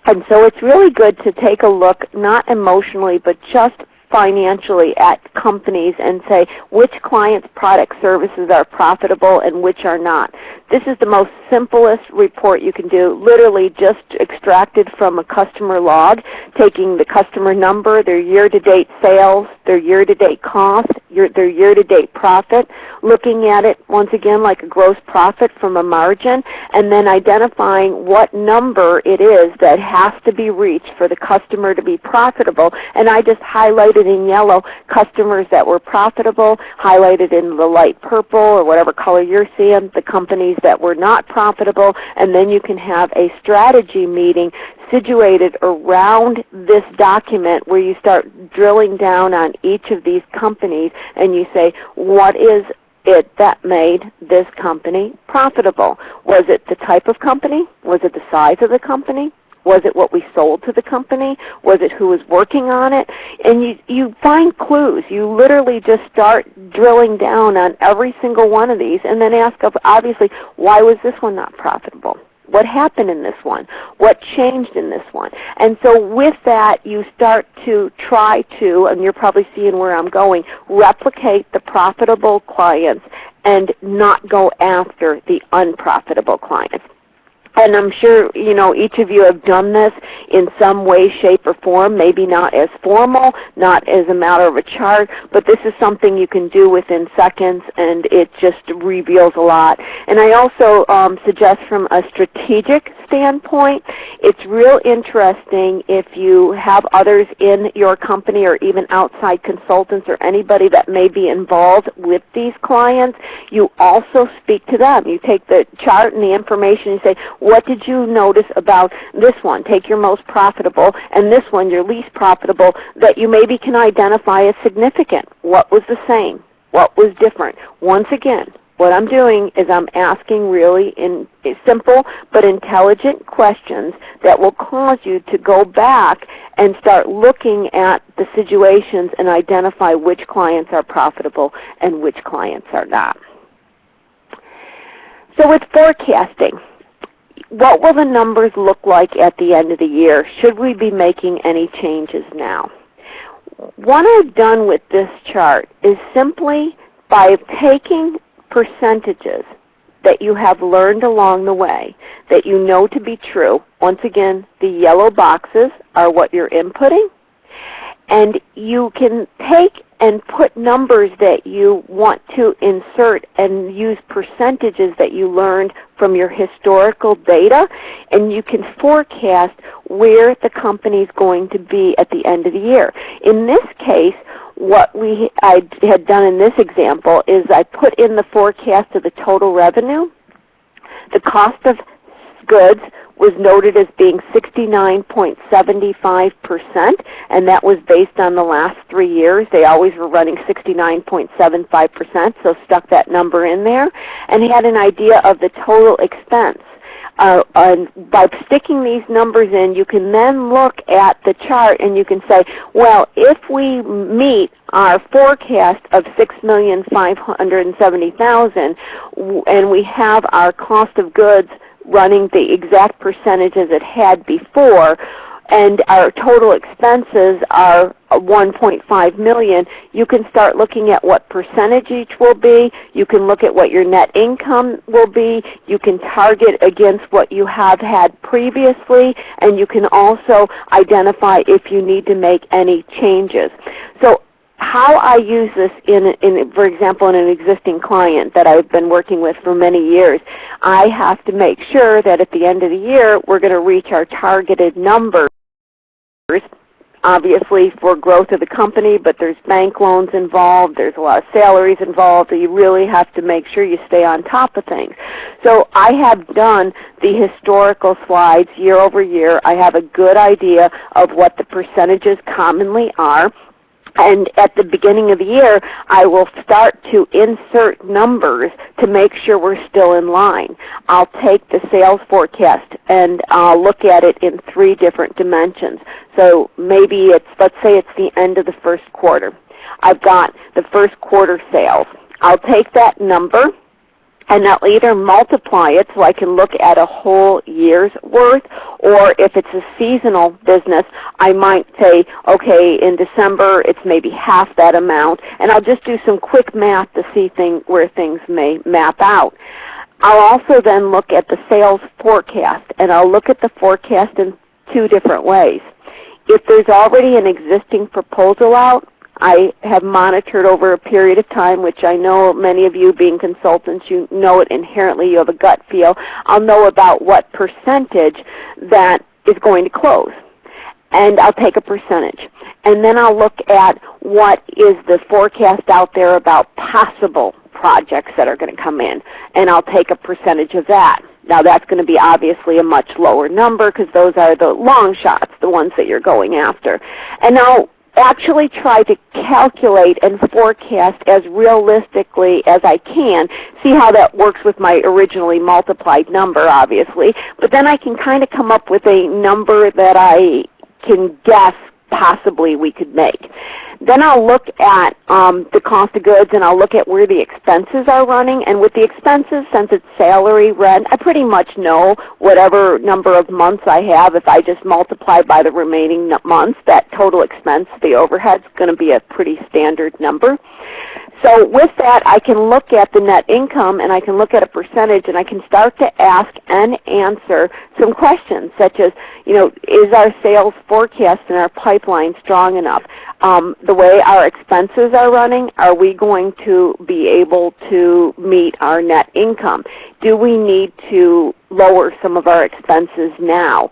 And so it's really good to take a look, not emotionally, but just financially at companies and say which clients' product services are profitable and which are not. This is the most simplest report you can do, literally just extracted from a customer log, taking the customer number, their year-to-date sales, their year-to-date cost, their year-to-date profit, looking at it once again like a gross profit from a margin, and then identifying what number it is that has to be reached for the customer to be profitable. And I just highlighted in yellow customers that were profitable, highlighted in the light purple or whatever color you're seeing the companies that were not profitable, and then you can have a strategy meeting situated around this document where you start drilling down on each of these companies and you say, what is it that made this company profitable? Was it the type of company? Was it the size of the company? Was it what we sold to the company? Was it who was working on it? And you find clues. You literally just start drilling down on every single one of these and then ask, obviously, why was this one not profitable? What happened in this one? What changed in this one? And so with that, you start to try to, and you're probably seeing where I'm going, replicate the profitable clients and not go after the unprofitable clients. And I'm sure, each of you have done this in some way, shape, or form, maybe not as formal, not as a matter of a chart, but this is something you can do within seconds, and it just reveals a lot. And I also suggest from a strategic standpoint, it's real interesting if you have others in your company or even outside consultants or anybody that may be involved with these clients, you also speak to them. You take the chart and the information and say, what did you notice about this one? Take your most profitable and this one, your least profitable, that you maybe can identify as significant. What was the same? What was different? Once again, what I'm doing is I'm asking really simple but intelligent questions that will cause you to go back and start looking at the situations and identify which clients are profitable and which clients are not. So with forecasting, what will the numbers look like at the end of the year? Should we be making any changes now? What I've done with this chart is simply by taking percentages that you have learned along the way that you know to be true. Once again, the yellow boxes are what you're inputting. And you can take and put numbers that you want to insert and use percentages that you learned from your historical data, and you can forecast where the company's going to be at the end of the year. In this case, what I had done in this example is I put in the forecast of the total revenue. The cost of goods was noted as being 69.75%, and that was based on the last 3 years. They always were running 69.75%, so stuck that number in there, and had an idea of the total expense. And by sticking these numbers in, you can then look at the chart and you can say, well, if we meet our forecast of $6,570,000 and we have our cost of goods running the exact percentage as it had before, and our total expenses are $1.5 million, you can start looking at what percentage each will be. You can look at what your net income will be. You can target against what you have had previously, and you can also identify if you need to make any changes. So how I use this for example, in an existing client that I've been working with for many years, I have to make sure that at the end of the year we're going to reach our targeted numbers, obviously for growth of the company, but there's bank loans involved, there's a lot of salaries involved, so you really have to make sure you stay on top of things. So I have done the historical slides year over year. I have a good idea of what the percentages commonly are. And at the beginning of the year, I will start to insert numbers to make sure we're still in line. I'll take the sales forecast and I'll look at it in 3 different dimensions. So maybe let's say it's the end of the first quarter. I've got the first quarter sales. I'll take that number and I'll either multiply it so I can look at a whole year's worth, or if it's a seasonal business, I might say, okay, in December it's maybe half that amount, and I'll just do some quick math to see where things may map out. I'll also then look at the sales forecast, and I'll look at the forecast in 2 different ways. If there's already an existing proposal out, I have monitored over a period of time, which I know many of you being consultants, you know it inherently, you have a gut feel. I'll know about what percentage that is going to close. And I'll take a percentage. And then I'll look at what is the forecast out there about possible projects that are going to come in. And I'll take a percentage of that. Now that's going to be obviously a much lower number because those are the long shots, the ones that you're going after. And I'll actually try to calculate and forecast as realistically as I can, see how that works with my originally multiplied number, obviously, but then I can kind of come up with a number that I can guess possibly we could make. Then I'll look at the cost of goods, and I'll look at where the expenses are running. And with the expenses, since it's salary, rent, I pretty much know whatever number of months I have. If I just multiply by the remaining months, that total expense, the overhead's going to be a pretty standard number. So with that, I can look at the net income, and I can look at a percentage, and I can start to ask and answer some questions, such as, is our sales forecast and our pipeline strong enough? The way our expenses are running, are we going to be able to meet our net income? Do we need to lower some of our expenses now?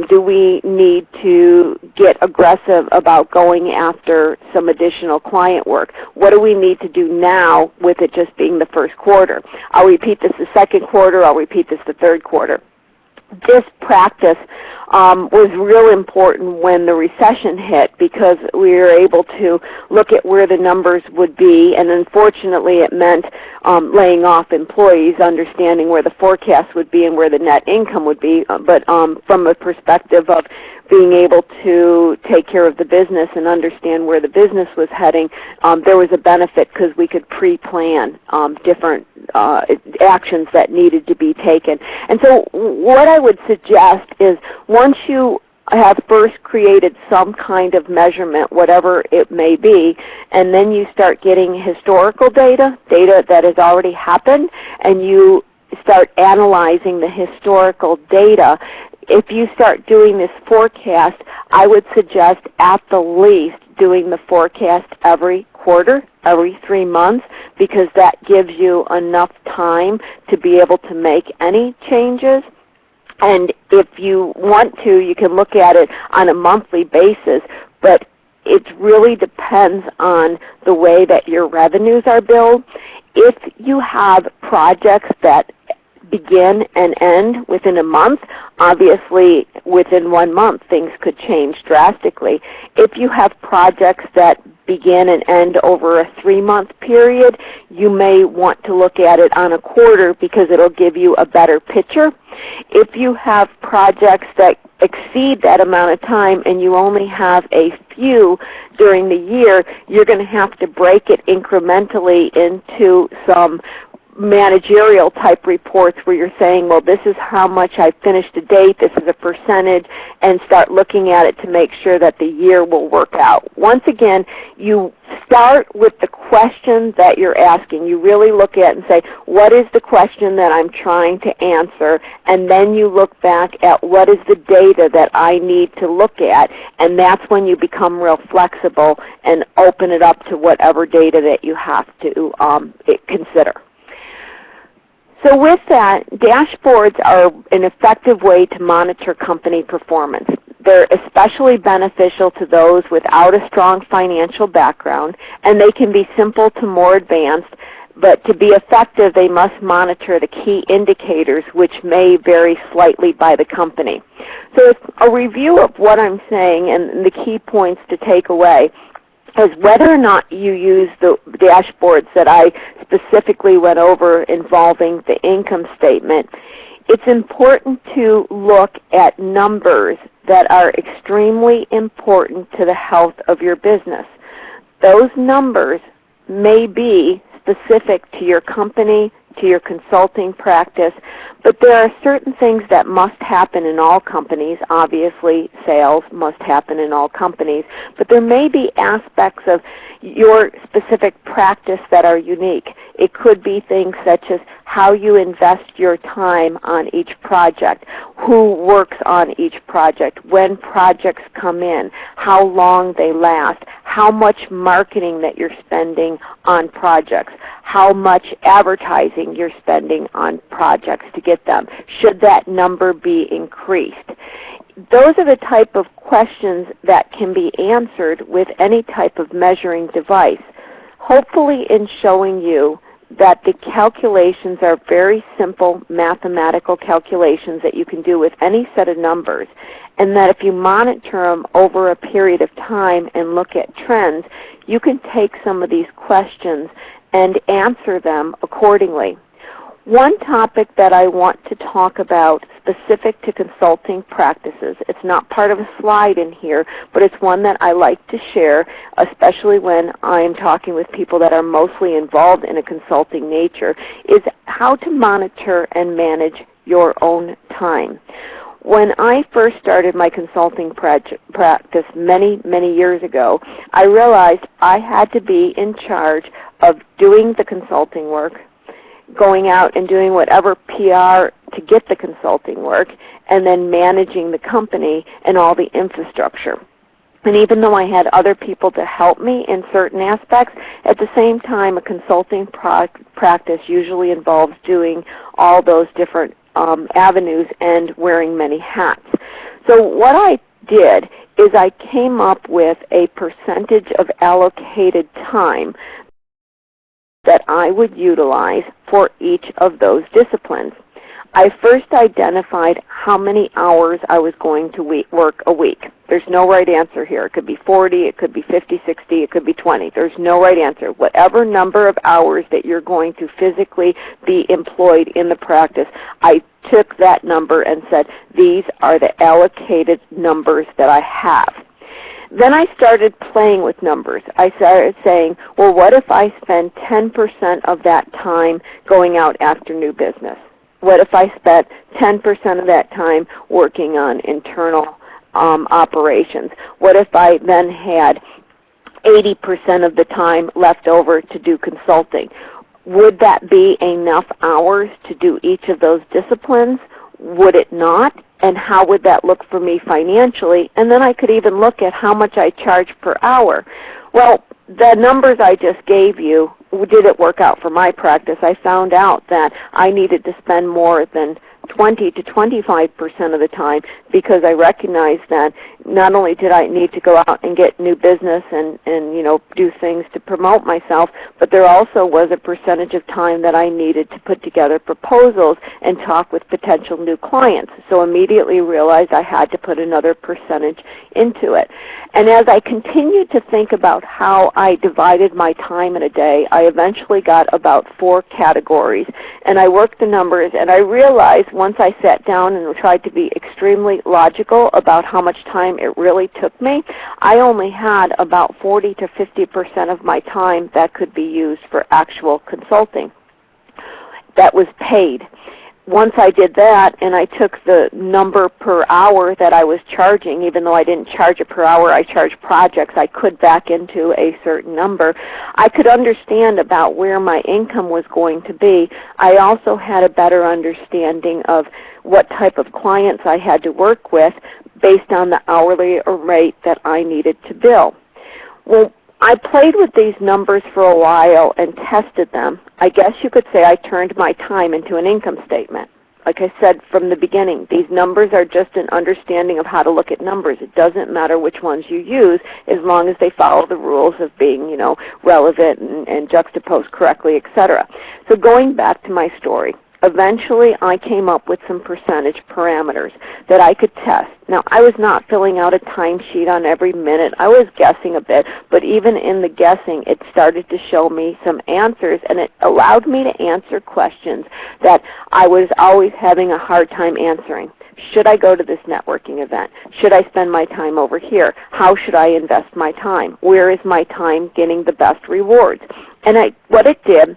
Do we need to get aggressive about going after some additional client work? What do we need to do now with it just being the first quarter? I'll repeat this the second quarter. I'll repeat this the third quarter. This practice was real important when the recession hit, because we were able to look at where the numbers would be, and unfortunately it meant laying off employees, understanding where the forecast would be and where the net income would be, but from a perspective of being able to take care of the business and understand where the business was heading, there was a benefit because we could pre-plan different actions that needed to be taken. And so what I would suggest is, once you have first created some kind of measurement, whatever it may be, and then you start getting historical data that has already happened, and you start analyzing the historical data, if you start doing this forecast, I would suggest at the least doing the forecast every quarter, every 3 months, because that gives you enough time to be able to make any changes. And if you want to, you can look at it on a monthly basis, but it really depends on the way that your revenues are billed. If you have projects that begin and end within a month, obviously within 1 month things could change drastically. If you have projects that begin and end over a 3-month period, you may want to look at it on a quarter, because it'll give you a better picture. If you have projects that exceed that amount of time and you only have a few during the year, you're going to have to break it incrementally into some managerial type reports where you're saying, well, this is how much I finished to date, this is a percentage, and start looking at it to make sure that the year will work out. Once again, you start with the question that you're asking. You really look at it and say, what is the question that I'm trying to answer? And then you look back at what is the data that I need to look at, and that's when you become real flexible and open it up to whatever data that you have to consider. So with that, dashboards are an effective way to monitor company performance. They're especially beneficial to those without a strong financial background, and they can be simple to more advanced, but to be effective, they must monitor the key indicators, which may vary slightly by the company. So a review of what I'm saying and the key points to take away is whether or not you use the dashboards that I specifically went over involving the income statement. It's important to look at numbers that are extremely important to the health of your business. Those numbers may be specific to your company, to your consulting practice, but there are certain things that must happen in all companies. Obviously, sales must happen in all companies, but there may be aspects of your specific practice that are unique. It could be things such as how you invest your time on each project, who works on each project, when projects come in, how long they last, how much marketing that you're spending on projects, how much advertising you're spending on projects to get them. Should that number be increased? Those are the type of questions that can be answered with any type of measuring device. Hopefully in showing you that the calculations are very simple mathematical calculations that you can do with any set of numbers, and that if you monitor them over a period of time and look at trends, you can take some of these questions and answer them accordingly. One topic that I want to talk about specific to consulting practices, it's not part of a slide in here, but it's one that I like to share, especially when I'm talking with people that are mostly involved in a consulting nature, is how to monitor and manage your own time. When I first started my consulting practice many, many years ago, I realized I had to be in charge of doing the consulting work, going out and doing whatever PR to get the consulting work, and then managing the company and all the infrastructure. And even though I had other people to help me in certain aspects, at the same time, a consulting practice usually involves doing all those different avenues and wearing many hats. So what I did is I came up with a percentage of allocated time that I would utilize for each of those disciplines. I first identified how many hours I was going to work a week. There's no right answer here. It could be 40, it could be 50, 60, it could be 20. There's no right answer. Whatever number of hours that you're going to physically be employed in the practice, I took that number and said, these are the allocated numbers that I have. Then I started playing with numbers. I started saying, well, what if I spend 10% of that time going out after new business? What if I spent 10% of that time working on internal operations? What if I then had 80% of the time left over to do consulting? Would that be enough hours to do each of those disciplines? Would it not? And how would that look for me financially? And then I could even look at how much I charge per hour. Well, the numbers I just gave you, did it work out for my practice? I found out that I needed to spend more than 20 to 25% of the time, because I recognized that not only did I need to go out and get new business and do things to promote myself, but there also was a percentage of time that I needed to put together proposals and talk with potential new clients. So immediately realized I had to put another percentage into it. And as I continued to think about how I divided my time in a day, I eventually got about 4 categories, and I worked the numbers, and I realized once I sat down and tried to be extremely logical about how much time it really took me, I only had about 40 to 50% of my time that could be used for actual consulting that was paid. Once I did that and I took the number per hour that I was charging, even though I didn't charge it per hour, I charged projects, I could back into a certain number, I could understand about where my income was going to be. I also had a better understanding of what type of clients I had to work with based on the hourly rate that I needed to bill. Well, I played with these numbers for a while and tested them. I guess you could say I turned my time into an income statement. Like I said from the beginning, these numbers are just an understanding of how to look at numbers. It doesn't matter which ones you use as long as they follow the rules of being, relevant and juxtaposed correctly, etc. So going back to my story, eventually I came up with some percentage parameters that I could test. Now, I was not filling out a timesheet on every minute. I was guessing a bit, but even in the guessing, it started to show me some answers, and it allowed me to answer questions that I was always having a hard time answering. Should I go to this networking event? Should I spend my time over here? How should I invest my time? Where is my time getting the best rewards? And what it did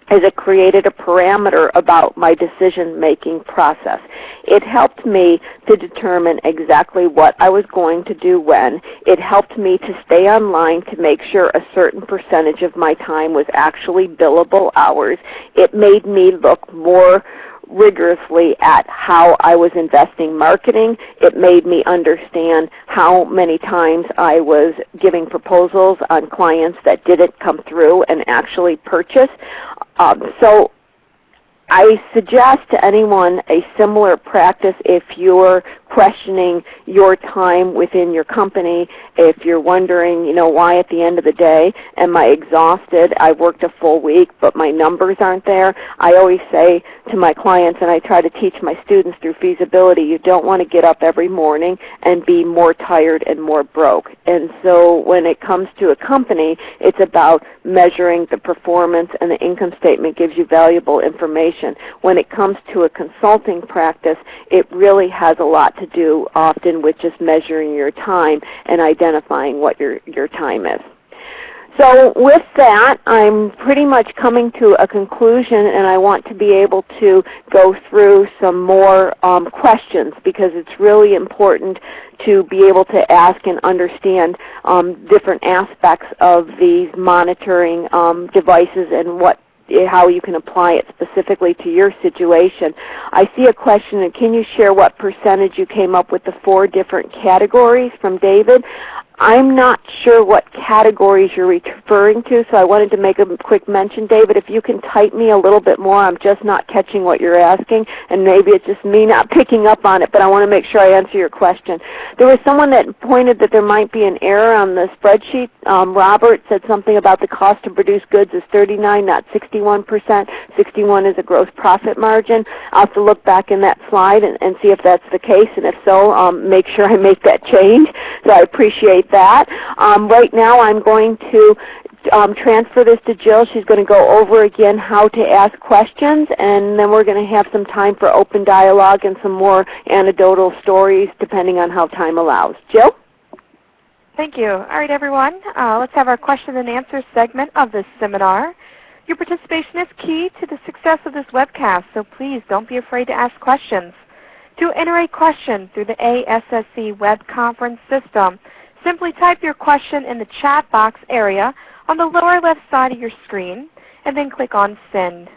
is it created a parameter about my decision-making process. It helped me to determine exactly what I was going to do when. It helped me to stay online to make sure a certain percentage of my time was actually billable hours. It made me look more rigorously at how I was investing marketing. It made me understand how many times I was giving proposals on clients that didn't come through and actually purchase. So I suggest to anyone a similar practice if you're questioning your time within your company, if you're wondering, why at the end of the day am I exhausted? I worked a full week, but my numbers aren't there. I always say to my clients, and I try to teach my students through feasibility, you don't want to get up every morning and be more tired and more broke. And so when it comes to a company, it's about measuring the performance, and the income statement gives you valuable information. When it comes to a consulting practice, it really has a lot to do often with just measuring your time and identifying what your time is. So with that, I'm pretty much coming to a conclusion, and I want to be able to go through some more questions, because it's really important to be able to ask and understand different aspects of these monitoring devices and how you can apply it specifically to your situation. I see a question, and can you share what percentage you came up with the 4 different categories from David? I'm not sure what categories you're referring to, so I wanted to make a quick mention. David, if you can type me a little bit more, I'm just not catching what you're asking, and maybe it's just me not picking up on it, but I want to make sure I answer your question. There was someone that pointed that there might be an error on the spreadsheet. Robert said something about the cost to produce goods is 39, not 61%. 61 is a gross profit margin. I'll have to look back in that slide and see if that's the case, and if so, make sure I make that change. So I appreciate that. Right now I'm going to transfer this to Jill. She's going to go over again how to ask questions, and then we're going to have some time for open dialogue and some more anecdotal stories depending on how time allows. Jill? Thank you. All right, everyone. Let's have our question and answer segment of this seminar. Your participation is key to the success of this webcast, so please don't be afraid to ask questions. To enter a question through the ASSC web conference system, simply type your question in the chat box area on the lower left side of your screen, and then click on Send.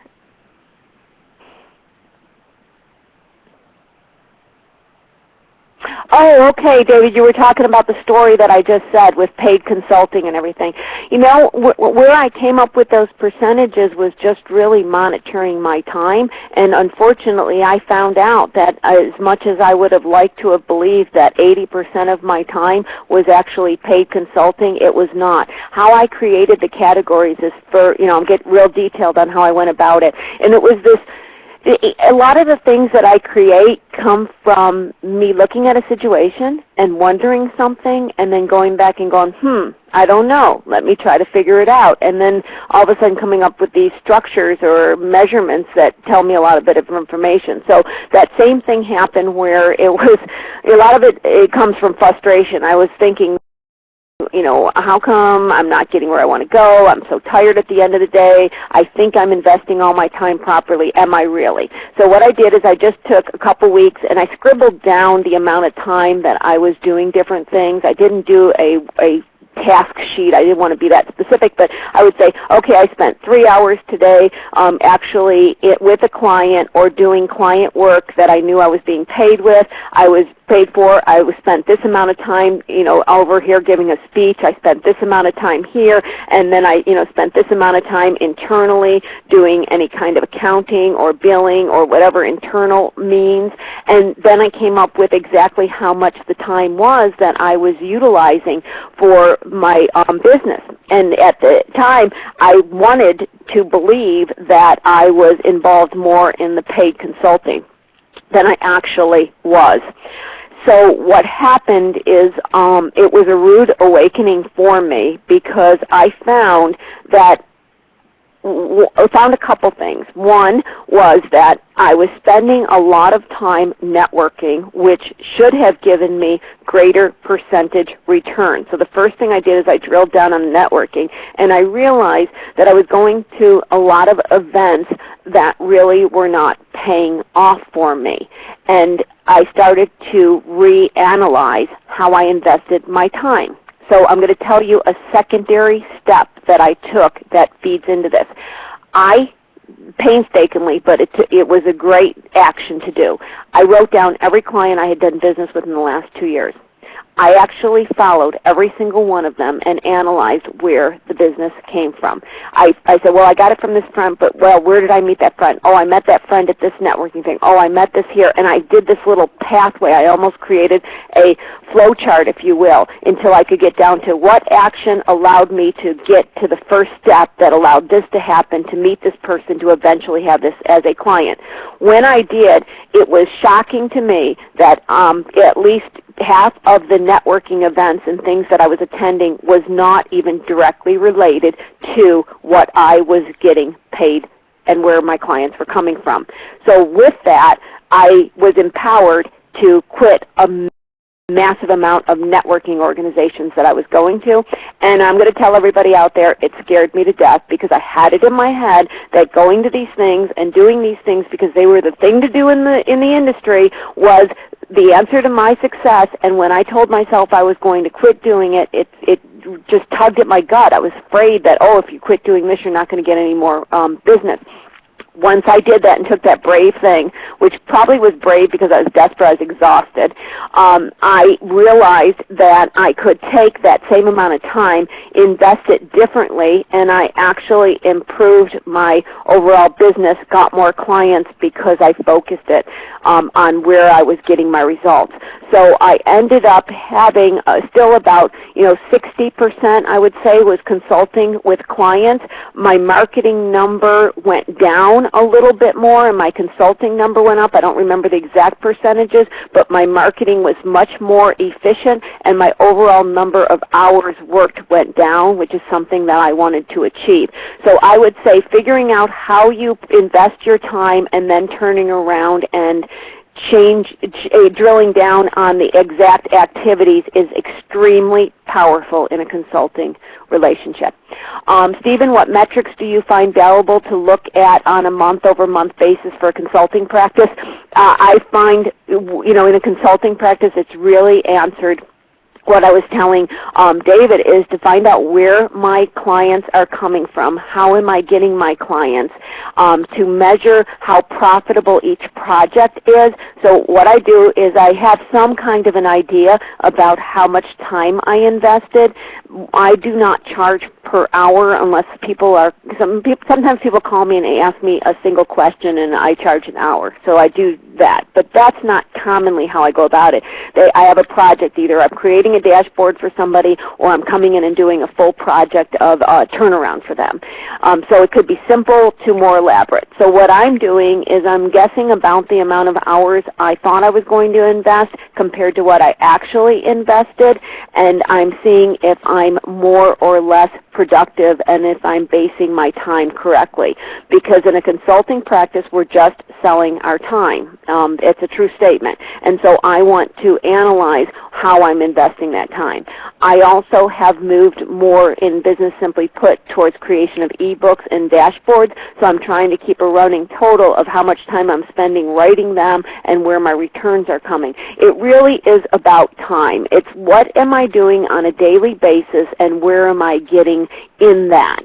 Oh, okay, David, you were talking about the story that I just said with paid consulting and everything. Where I came up with those percentages was just really monitoring my time, and unfortunately I found out that as much as I would have liked to have believed that 80% of my time was actually paid consulting, it was not. How I created the categories is I'm getting real detailed on how I went about it, and it was this. A lot of the things that I create come from me looking at a situation and wondering something, and then going back and going, I don't know, let me try to figure it out, and then all of a sudden coming up with these structures or measurements that tell me a lot of bit of information. So that same thing happened where it was, a lot of it comes from frustration. I was thinking, how come I'm not getting where I want to go? I'm so tired at the end of the day. I think I'm investing all my time properly. Am I really? So what I did is I just took a couple weeks and I scribbled down the amount of time that I was doing different things. I didn't do a task sheet. I didn't want to be that specific, but I would say, okay, I spent 3 hours today actually with a client or doing client work that I knew I was being paid with. I was paid for. I spent this amount of time, over here giving a speech. I spent this amount of time here, and then I, spent this amount of time internally doing any kind of accounting or billing or whatever internal means. And then I came up with exactly how much the time was that I was utilizing for my business. And at the time, I wanted to believe that I was involved more in the paid consulting than I actually was. So what happened is it was a rude awakening for me, because I found that I found a couple things. One was that I was spending a lot of time networking, which should have given me greater percentage return. So the first thing I did is I drilled down on networking, and I realized that I was going to a lot of events that really were not paying off for me. And I started to reanalyze how I invested my time. So I'm going to tell you a secondary step that I took that feeds into this. I painstakingly, but it was a great action to do. I wrote down every client I had done business with in the last 2 years. I actually followed every single one of them and analyzed where the business came from. I said, well, I got it from this friend, but, well, where did I meet that friend? Oh, I met that friend at this networking thing. Oh, I met this here. And I did this little pathway. I almost created a flow chart, if you will, until I could get down to what action allowed me to get to the first step that allowed this to happen, to meet this person, to eventually have this as a client. When I did, it was shocking to me that at least half of the networking events and things that I was attending was not even directly related to what I was getting paid and where my clients were coming from. So with that, I was empowered to quit a massive amount of networking organizations that I was going to, and I'm going to tell everybody out there, it scared me to death because I had it in my head that going to these things and doing these things because they were the thing to do in the industry was the answer to my success. And when I told myself I was going to quit doing it, it just tugged at my gut. I was afraid that, oh, if you quit doing this, you're not going to get any more business. Once I did that and took that brave thing, which probably was brave because I was desperate, I was exhausted, I realized that I could take that same amount of time, invest it differently, and I actually improved my overall business, got more clients because I focused it on where I was getting my results. So I ended up having still about 60%, I would say, was consulting with clients. My marketing number went down a little bit more and my consulting number went up. I don't remember the exact percentages, but my marketing was much more efficient and my overall number of hours worked went down, which is something that I wanted to achieve. So I would say figuring out how you invest your time and then turning around and drilling down on the exact activities is extremely powerful in a consulting relationship. Stephen, what metrics do you find valuable to look at on a month-over-month basis for a consulting practice? I find, in a consulting practice, it's really answered what I was telling David is to find out where my clients are coming from, how am I getting my clients, to measure how profitable each project is. So what I do is I have some kind of an idea about how much time I invested. I do not charge per hour unless sometimes people call me and they ask me a single question and I charge an hour. So I do that, but that's not commonly how I go about it. I have a project, either I'm creating a dashboard for somebody or I'm coming in and doing a full project of turnaround for them. So it could be simple to more elaborate. So what I'm doing is I'm guessing about the amount of hours I thought I was going to invest compared to what I actually invested, and I'm seeing if I'm more or less productive and if I'm basing my time correctly. Because in a consulting practice, we're just selling our time. It's a true statement. And so I want to analyze how I'm investing that time. I also have moved more in business, simply put, towards creation of ebooks and dashboards. So I'm trying to keep a running total of how much time I'm spending writing them and where my returns are coming. It really is about time. It's what am I doing on a daily basis and where am I getting in that.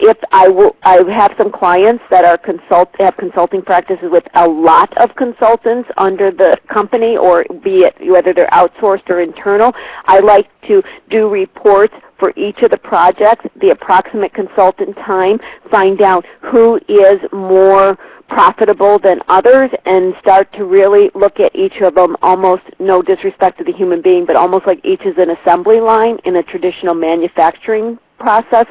If I have some clients that are have consulting practices with a lot of consultants under the company, or be it whether they're outsourced or internal. I like to do reports for each of the projects, the approximate consultant time, find out who is more profitable than others, and start to really look at each of them, almost, no disrespect to the human being, but almost like each is an assembly line in a traditional manufacturing process,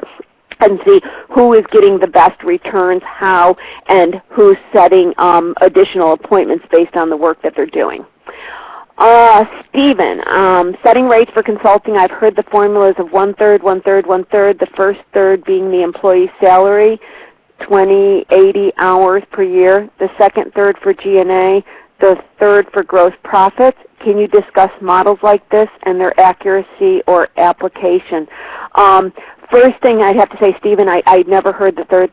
and see who is getting the best returns, how, and who's setting additional appointments based on the work that they're doing. Stephen, setting rates for consulting, I've heard the formulas of 1/3, 1/3, 1/3, the first third being the employee's salary, 20, 80 hours per year, the second third for G&A, the third for gross profits. Can you discuss models like this and their accuracy or application? First thing I'd have to say, Stephen, I'd never heard the third,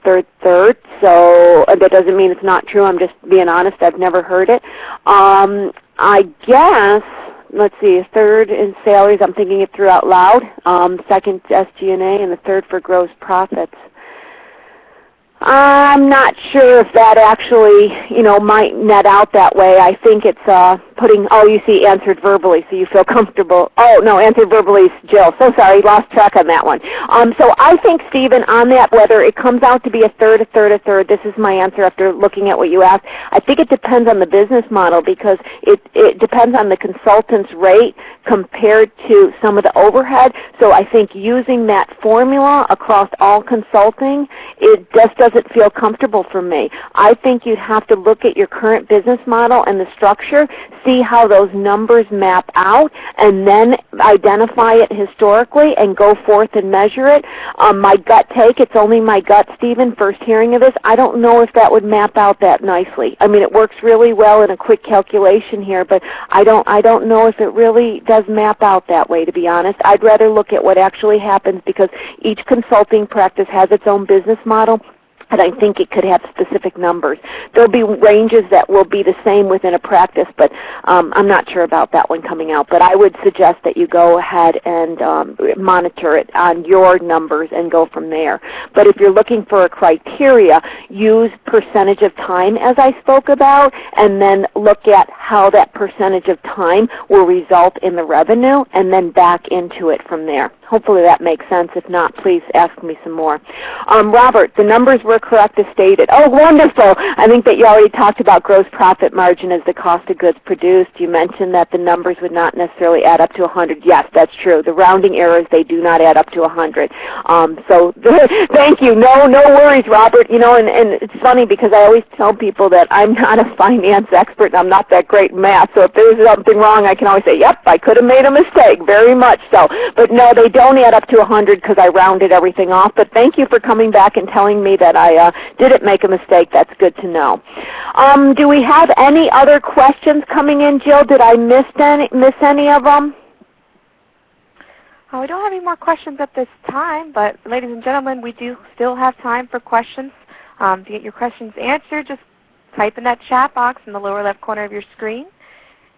so that doesn't mean it's not true. I'm just being honest. I've never heard it. I guess, let's see, a third in salaries, I'm thinking it through out loud, second SG&A, and the third for gross profits. I'm not sure if that actually, might net out that way. I think it's putting, oh, you see, answered verbally, so you feel comfortable. Oh, no, answered verbally is Jill. So sorry, lost track on that one. So I think, Stephen, on that, whether it comes out to be a third, this is my answer after looking at what you asked. I think it depends on the business model because it depends on the consultant's rate compared to some of the overhead. So I think using that formula across all consulting, it just doesn't feel comfortable for me. I think you'd have to look at your current business model and the structure, see how those numbers map out, and then identify it historically and go forth and measure it. My gut take, it's only my gut, Stephen, first hearing of this, I don't know if that would map out that nicely. I mean, it works really well in a quick calculation here, but I don't know if it really does map out that way, to be honest. I'd rather look at what actually happens because each consulting practice has its own business model. And I think it could have specific numbers. There'll be ranges that will be the same within a practice, but I'm not sure about that one coming out. But I would suggest that you go ahead and monitor it on your numbers and go from there. But if you're looking for a criteria, use percentage of time, as I spoke about, and then look at how that percentage of time will result in the revenue, and then back into it from there. Hopefully that makes sense. If not, please ask me some more. Robert, the numbers were correct as stated. Oh, wonderful. I think that you already talked about gross profit margin as the cost of goods produced. You mentioned that the numbers would not necessarily add up to 100. Yes, that's true. The rounding errors, they do not add up to 100. So thank you. No worries, Robert. You know, and it's funny because I always tell people that I'm not a finance expert and I'm not that great in math. So if there's something wrong, I can always say, yep, I could have made a mistake, very much so. But no, they don't add up to 100 because I rounded everything off. But thank you for coming back and telling me that I didn't make a mistake. That's good to know. Do we have any other questions coming in, Jill? Did I miss any of them? We don't have any more questions at this time, but ladies and gentlemen, we do still have time for questions. To get your questions answered, just type in that chat box in the lower left corner of your screen,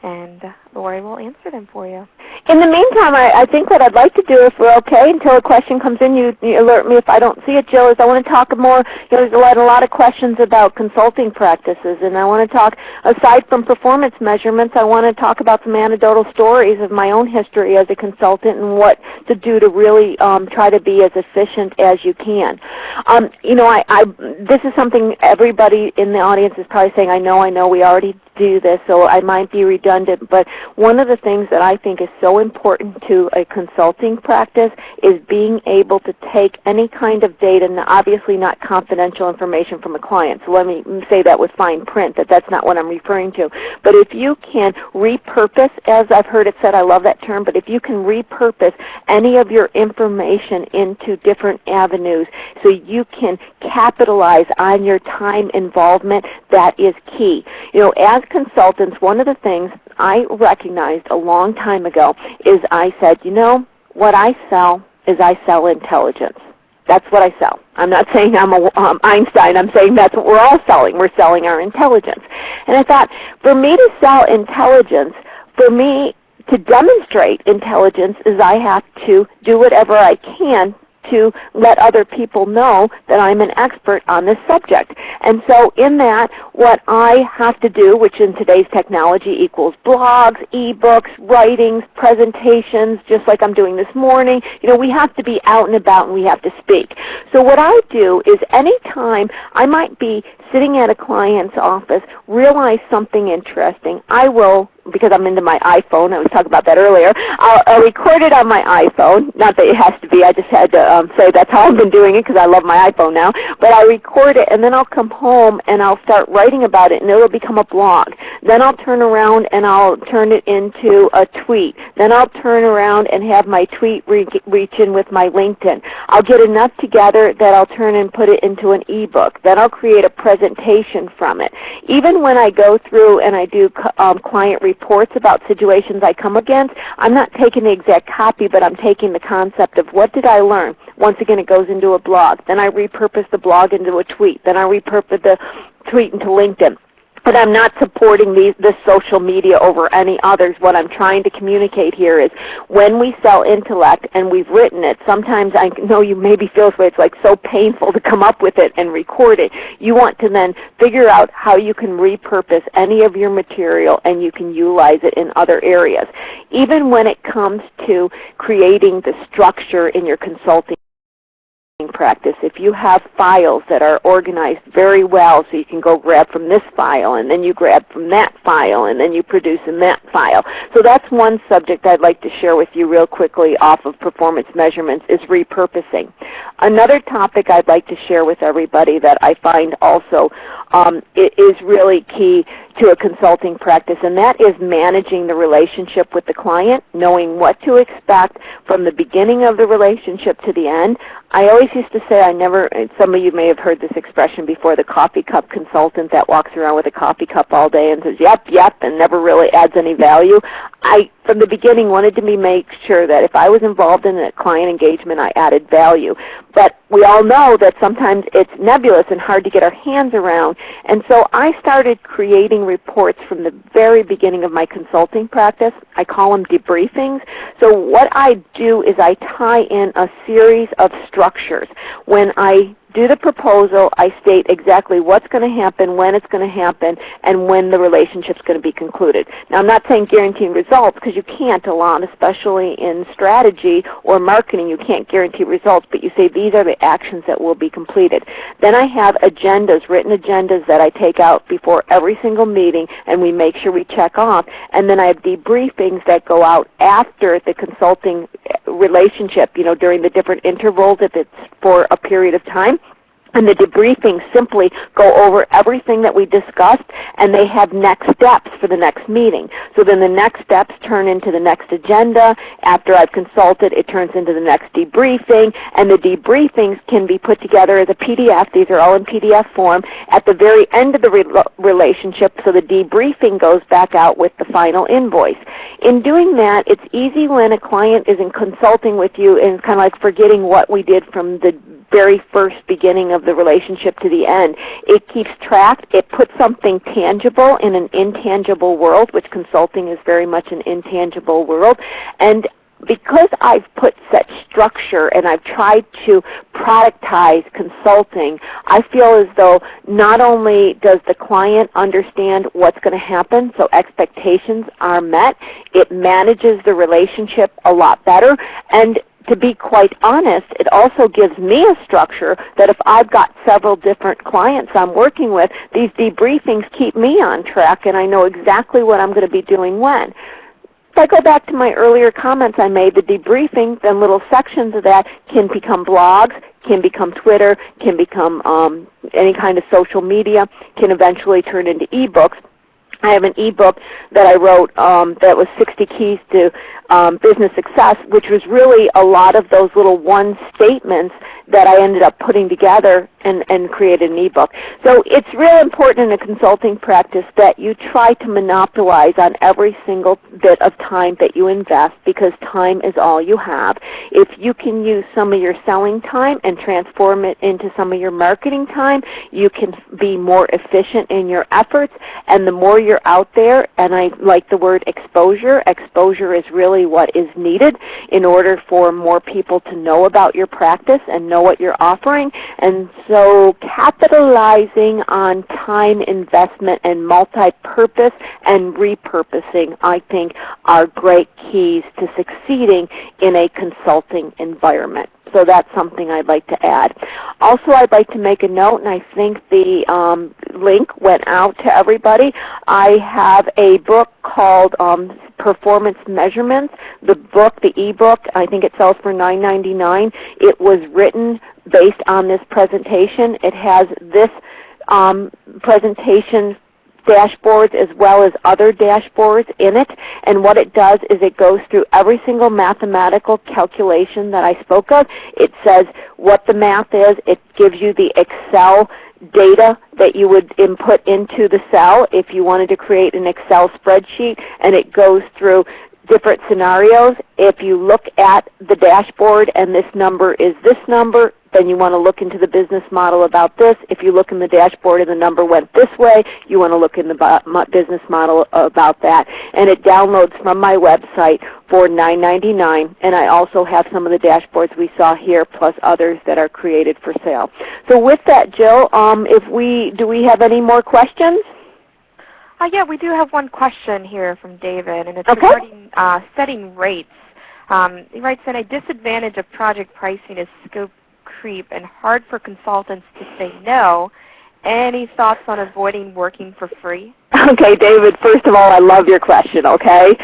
and Lori will answer them for you. In the meantime, I think what I'd like to do, if we're okay, until a question comes in, you alert me if I don't see it, Jill, is I want to talk more, there's a lot of questions about consulting practices, and I want to talk, aside from performance measurements, I want to talk about some anecdotal stories of my own history as a consultant and what to do to really try to be as efficient as you can. This is something everybody in the audience is probably saying, I know, we already do this, so I might be redundant, but one of the things that I think is so important to a consulting practice is being able to take any kind of data, and obviously not confidential information from a client, so let me say that with fine print, that's not what I'm referring to, but if you can repurpose, as I've heard it said, I love that term, but if you can repurpose any of your information into different avenues so you can capitalize on your time involvement, that is key. As consultants, one of the things I recognized a long time ago is I said, what I sell is I sell intelligence. That's what I sell. I'm not saying I'm Einstein. I'm saying that's what we're all selling. We're selling our intelligence. And I thought, for me to sell intelligence, for me to demonstrate intelligence is I have to do whatever I can to let other people know that I'm an expert on this subject. And so in that, what I have to do, which in today's technology equals blogs, ebooks, writings, presentations, just like I'm doing this morning, we have to be out and about and we have to speak. So what I do is anytime I might be sitting at a client's office, realize something interesting, I will, because I'm into my iPhone, I was talking about that earlier, I'll record it on my iPhone. Not that it has to be, I just had to say that's how I've been doing it because I love my iPhone now. But I'll record it and then I'll come home and I'll start writing about it and it'll become a blog. Then I'll turn around and I'll turn it into a tweet. Then I'll turn around and have my tweet reach in with my LinkedIn. I'll get enough together that I'll turn and put it into an ebook. Then I'll create a presentation from it. Even when I go through and I do client reports about situations I come against, I'm not taking the exact copy, but I'm taking the concept of what did I learn. Once again, it goes into a blog. Then I repurpose the blog into a tweet. Then I repurpose the tweet into LinkedIn. But I'm not supporting this social media over any others. What I'm trying to communicate here is when we sell intellect and we've written it, sometimes I know you maybe feel this way, it's like so painful to come up with it and record it. You want to then figure out how you can repurpose any of your material and you can utilize it in other areas. Even when it comes to creating the structure in your consulting practice, if you have files that are organized very well so you can go grab from this file and then you grab from that file and then you produce in that file. So that's one subject I'd like to share with you real quickly off of performance measurements is repurposing. Another topic I'd like to share with everybody that I find also is really key to a consulting practice, and that is managing the relationship with the client, knowing what to expect from the beginning of the relationship to the end. I always used to say some of you may have heard this expression before, the coffee cup consultant that walks around with a coffee cup all day and says, yep, yep, and never really adds any value. I, from the beginning, wanted to make sure that if I was involved in a client engagement, I added value. But we all know that sometimes it's nebulous and hard to get our hands around. And so I started creating reports from the very beginning of my consulting practice. I call them debriefings. So what I do is I tie in a series of structures. When I do the proposal, I state exactly what's going to happen, when it's going to happen, and when the relationship's going to be concluded. Now, I'm not saying guaranteeing results, because you can't a lot, especially in strategy or marketing. You can't guarantee results, but you say these are the actions that will be completed. Then I have agendas, written agendas that I take out before every single meeting, and we make sure we check off. And then I have debriefings that go out after the consulting relationship, during the different intervals if it's for a period of time. And the debriefings simply go over everything that we discussed, and they have next steps for the next meeting. So then the next steps turn into the next agenda. After I've consulted, it turns into the next debriefing, and the debriefings can be put together as a PDF. These are all in PDF form at the very end of the relationship, so the debriefing goes back out with the final invoice. In doing that, it's easy when a client is in consulting with you and kind of like forgetting what we did from the very first beginning of the relationship to the end. It keeps track. It puts something tangible in an intangible world, which consulting is very much an intangible world. And because I've put such structure and I've tried to productize consulting, I feel as though not only does the client understand what's going to happen, so expectations are met, it manages the relationship a lot better, and to be quite honest, it also gives me a structure that if I've got several different clients I'm working with, these debriefings keep me on track and I know exactly what I'm going to be doing when. If I go back to my earlier comments I made, the debriefing, then little sections of that can become blogs, can become Twitter, can become any kind of social media, can eventually turn into ebooks. I have an ebook that I wrote that was 60 Keys to Business Success, which was really a lot of those little one statements that I ended up putting together and created an ebook. So it's real important in a consulting practice that you try to monopolize on every single bit of time that you invest, because time is all you have. If you can use some of your selling time and transform it into some of your marketing time, you can be more efficient in your efforts, and the more you're out there, and I like the word exposure. Exposure is really what is needed in order for more people to know about your practice and know what you're offering. And so capitalizing on time investment and multi-purpose and repurposing, I think, are great keys to succeeding in a consulting environment. So that's something I'd like to add. Also, I'd like to make a note, and I think the link went out to everybody. I have a book called Performance Measurements. The book, the ebook, I think it sells for $9.99. It was written based on this presentation. It has this presentation dashboards as well as other dashboards in it, and what it does is it goes through every single mathematical calculation that I spoke of. It says what the math is. It gives you the Excel data that you would input into the cell if you wanted to create an Excel spreadsheet, and it goes through different scenarios. If you look at the dashboard and this number is this number, then you want to look into the business model about this. If you look in the dashboard and the number went this way, you want to look in the business model about that. And it downloads from my website for $9.99, and I also have some of the dashboards we saw here, plus others that are created for sale. So with that, Jill, do we have any more questions? Yeah, we do have one question here from David, and it's regarding setting rates. He writes that a disadvantage of project pricing is scope creep and hard for consultants to say no. Any thoughts on avoiding working for free? Okay, David, first of all, I love your question, okay?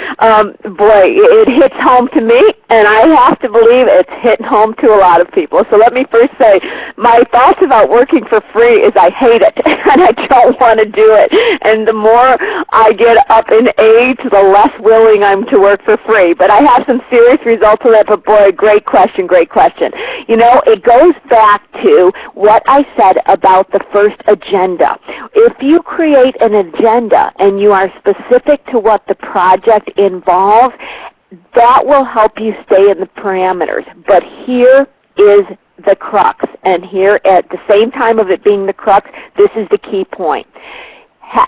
Boy, it hits home to me, and I have to believe it's hitting home to a lot of people. So let me first say, my thoughts about working for free is I hate it, and I don't want to do it. And the more I get up in age, the less willing I'm to work for free. But I have some serious results of that, but boy, great question, great question. You know, it goes back to what I said about the first agenda. If you create an agenda and you are specific to what the project involves, that will help you stay in the parameters. But here is the crux, and here at the same time of it being the crux, this is the key point.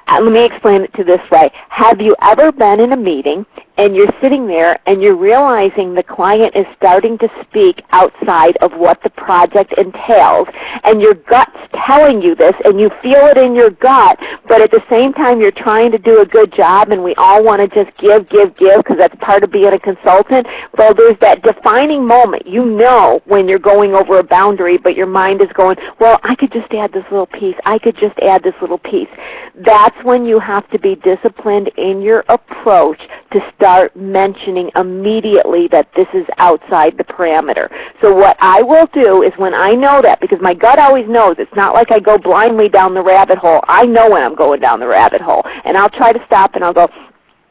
Let me explain it to this way. Have you ever been in a meeting and you're sitting there and you're realizing the client is starting to speak outside of what the project entails, and your gut's telling you this and you feel it in your gut, but at the same time you're trying to do a good job, and we all want to just give because that's part of being a consultant? Well, there's that defining moment. You know when you're going over a boundary, but your mind is going, well, I could just add this little piece. I could just add this little piece. That's when you have to be disciplined in your approach to start mentioning immediately that this is outside the parameter. So what I will do is, when I know that, because my gut always knows, it's not like I go blindly down the rabbit hole. I know when I'm going down the rabbit hole, and I'll try to stop and I'll go,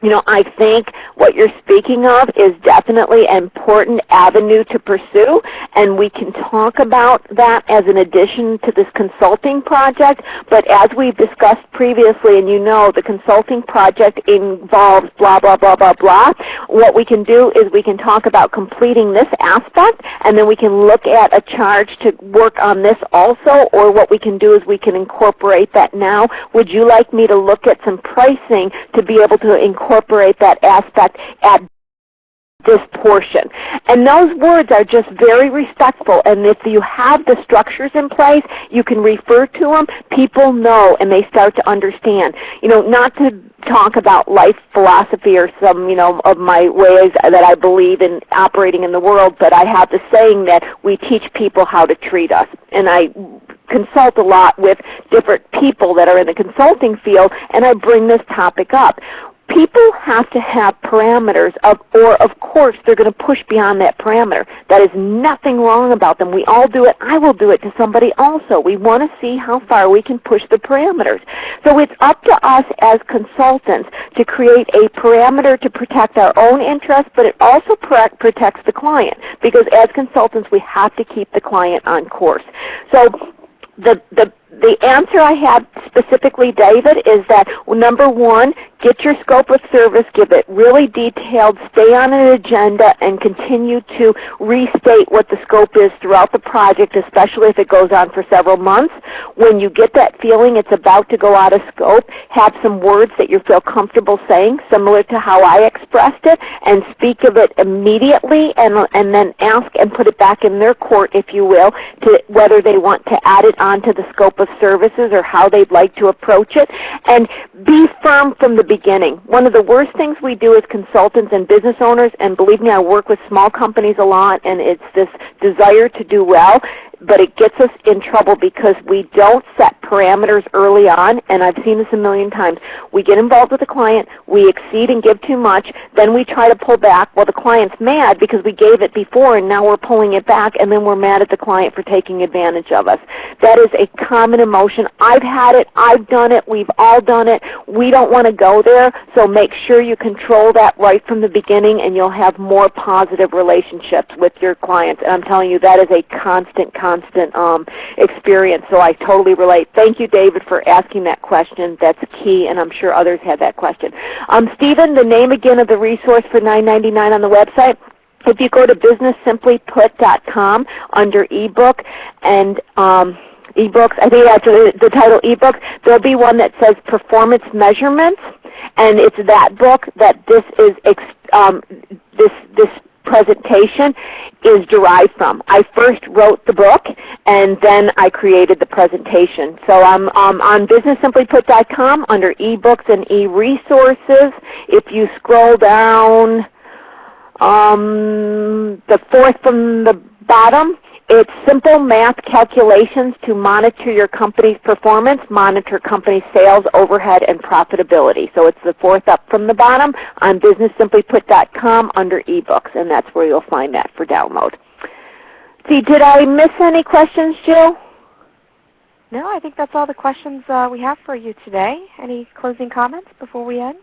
you know, I think what you're speaking of is definitely an important avenue to pursue, and we can talk about that as an addition to this consulting project. But as we've discussed previously, and you know, the consulting project involves blah, blah, blah, blah, blah. What we can do is we can talk about completing this aspect, and then we can look at a charge to work on this also, or what we can do is we can incorporate that now. Would you like me to look at some pricing to be able to incorporate that aspect at this portion? And those words are just very respectful, and if you have the structures in place, you can refer to them. People know, and they start to understand. You know, not to talk about life philosophy or some, you know, of my ways that I believe in operating in the world, but I have the saying that we teach people how to treat us. And I consult a lot with different people that are in the consulting field, and I bring this topic up. People have to have parameters or of course they're going to push beyond that parameter. That is nothing wrong about them. We all do it. I will do it to somebody also. We want to see how far we can push the parameters. So it's up to us as consultants to create a parameter to protect our own interests, but it also protects the client, because as consultants we have to keep the client on course. So the answer I have specifically, David, is that, number one, get your scope of service, give it really detailed, stay on an agenda, and continue to restate what the scope is throughout the project, especially if it goes on for several months. When you get that feeling it's about to go out of scope, have some words that you feel comfortable saying, similar to how I expressed it, and speak of it immediately, and then ask and put it back in their court, if you will, to whether they want to add it onto the scope of services or how they'd like to approach it. And be firm from the beginning. One of the worst things we do as consultants and business owners, and believe me, I work with small companies a lot, and it's this desire to do well, but it gets us in trouble because we don't set parameters early on, and I've seen this a million times. We get involved with a client, we exceed and give too much, then we try to pull back. Well, the client's mad because we gave it before, and now we're pulling it back, and then we're mad at the client for taking advantage of us. That is a common emotion. I've had it, I've done it, we've all done it. We don't want to go there, so make sure you control that right from the beginning, and you'll have more positive relationships with your clients. And I'm telling you, that is a constant experience, so I totally relate. Thank you, David, for asking that question. That's key, and I'm sure others had that question. Stephen, the name again of the resource for $9.99 on the website? If you go to businesssimplykput.com under ebook and ebooks, I think after the title ebook, there'll be one that says performance measurements, and it's that book that this is this presentation is derived from. I first wrote the book, and then I created the presentation. So I'm on businesssimplykput.com under ebooks and e-resources. If you scroll down the fourth from the bottom, it's simple math calculations to monitor your company's performance, monitor company sales, overhead, and profitability. So it's the fourth up from the bottom on businesssimplykput.com under ebooks, and that's where you'll find that for download. See, did I miss any questions, Jill? No, I think that's all the questions we have for you today. Any closing comments before we end?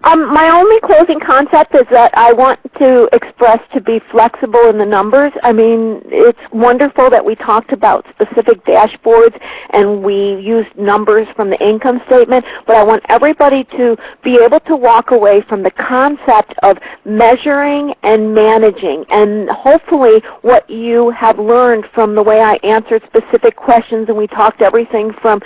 My only closing concept is that I want to express to be flexible in the numbers. I mean, it's wonderful that we talked about specific dashboards and we used numbers from the income statement, but I want everybody to be able to walk away from the concept of measuring and managing. And hopefully what you have learned from the way I answered specific questions, and we talked everything from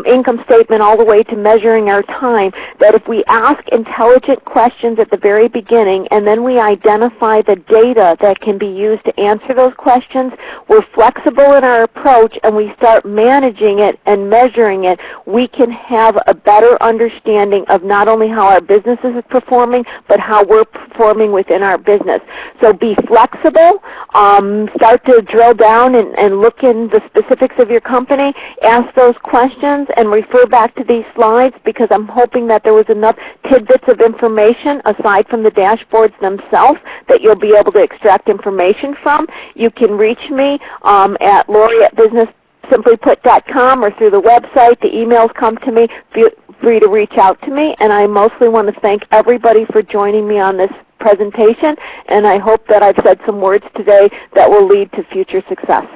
income statement all the way to measuring our time, that if we ask intelligent questions at the very beginning and then we identify the data that can be used to answer those questions, we're flexible in our approach and we start managing it and measuring it, we can have a better understanding of not only how our business is performing, but how we're performing within our business. So be flexible, start to drill down and look in the specifics of your company, ask those questions, and refer back to these slides, because I'm hoping that there was enough tidbits of information aside from the dashboards themselves that you'll be able to extract information from. You can reach me at Lori@businesssimplyput.com or through the website. The emails come to me. Feel free to reach out to me. And I mostly want to thank everybody for joining me on this presentation, and I hope that I've said some words today that will lead to future success.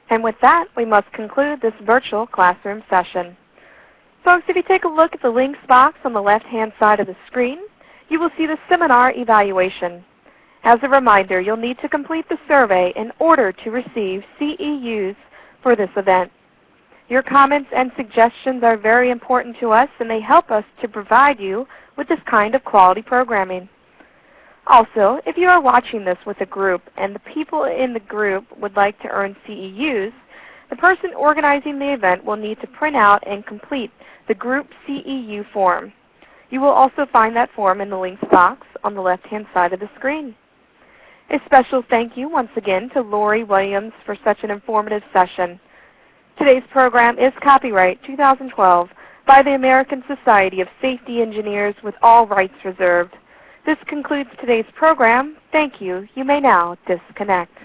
And with that, we must conclude this virtual classroom session. Folks, if you take a look at the links box on the left-hand side of the screen, you will see the seminar evaluation. As a reminder, you'll need to complete the survey in order to receive CEUs for this event. Your comments and suggestions are very important to us, and they help us to provide you with this kind of quality programming. Also, if you are watching this with a group and the people in the group would like to earn CEUs, the person organizing the event will need to print out and complete the group CEU form. You will also find that form in the links box on the left-hand side of the screen. A special thank you once again to Lori Williams for such an informative session. Today's program is copyright 2012 by the American Society of Safety Engineers with all rights reserved. This concludes today's program. Thank you. You may now disconnect.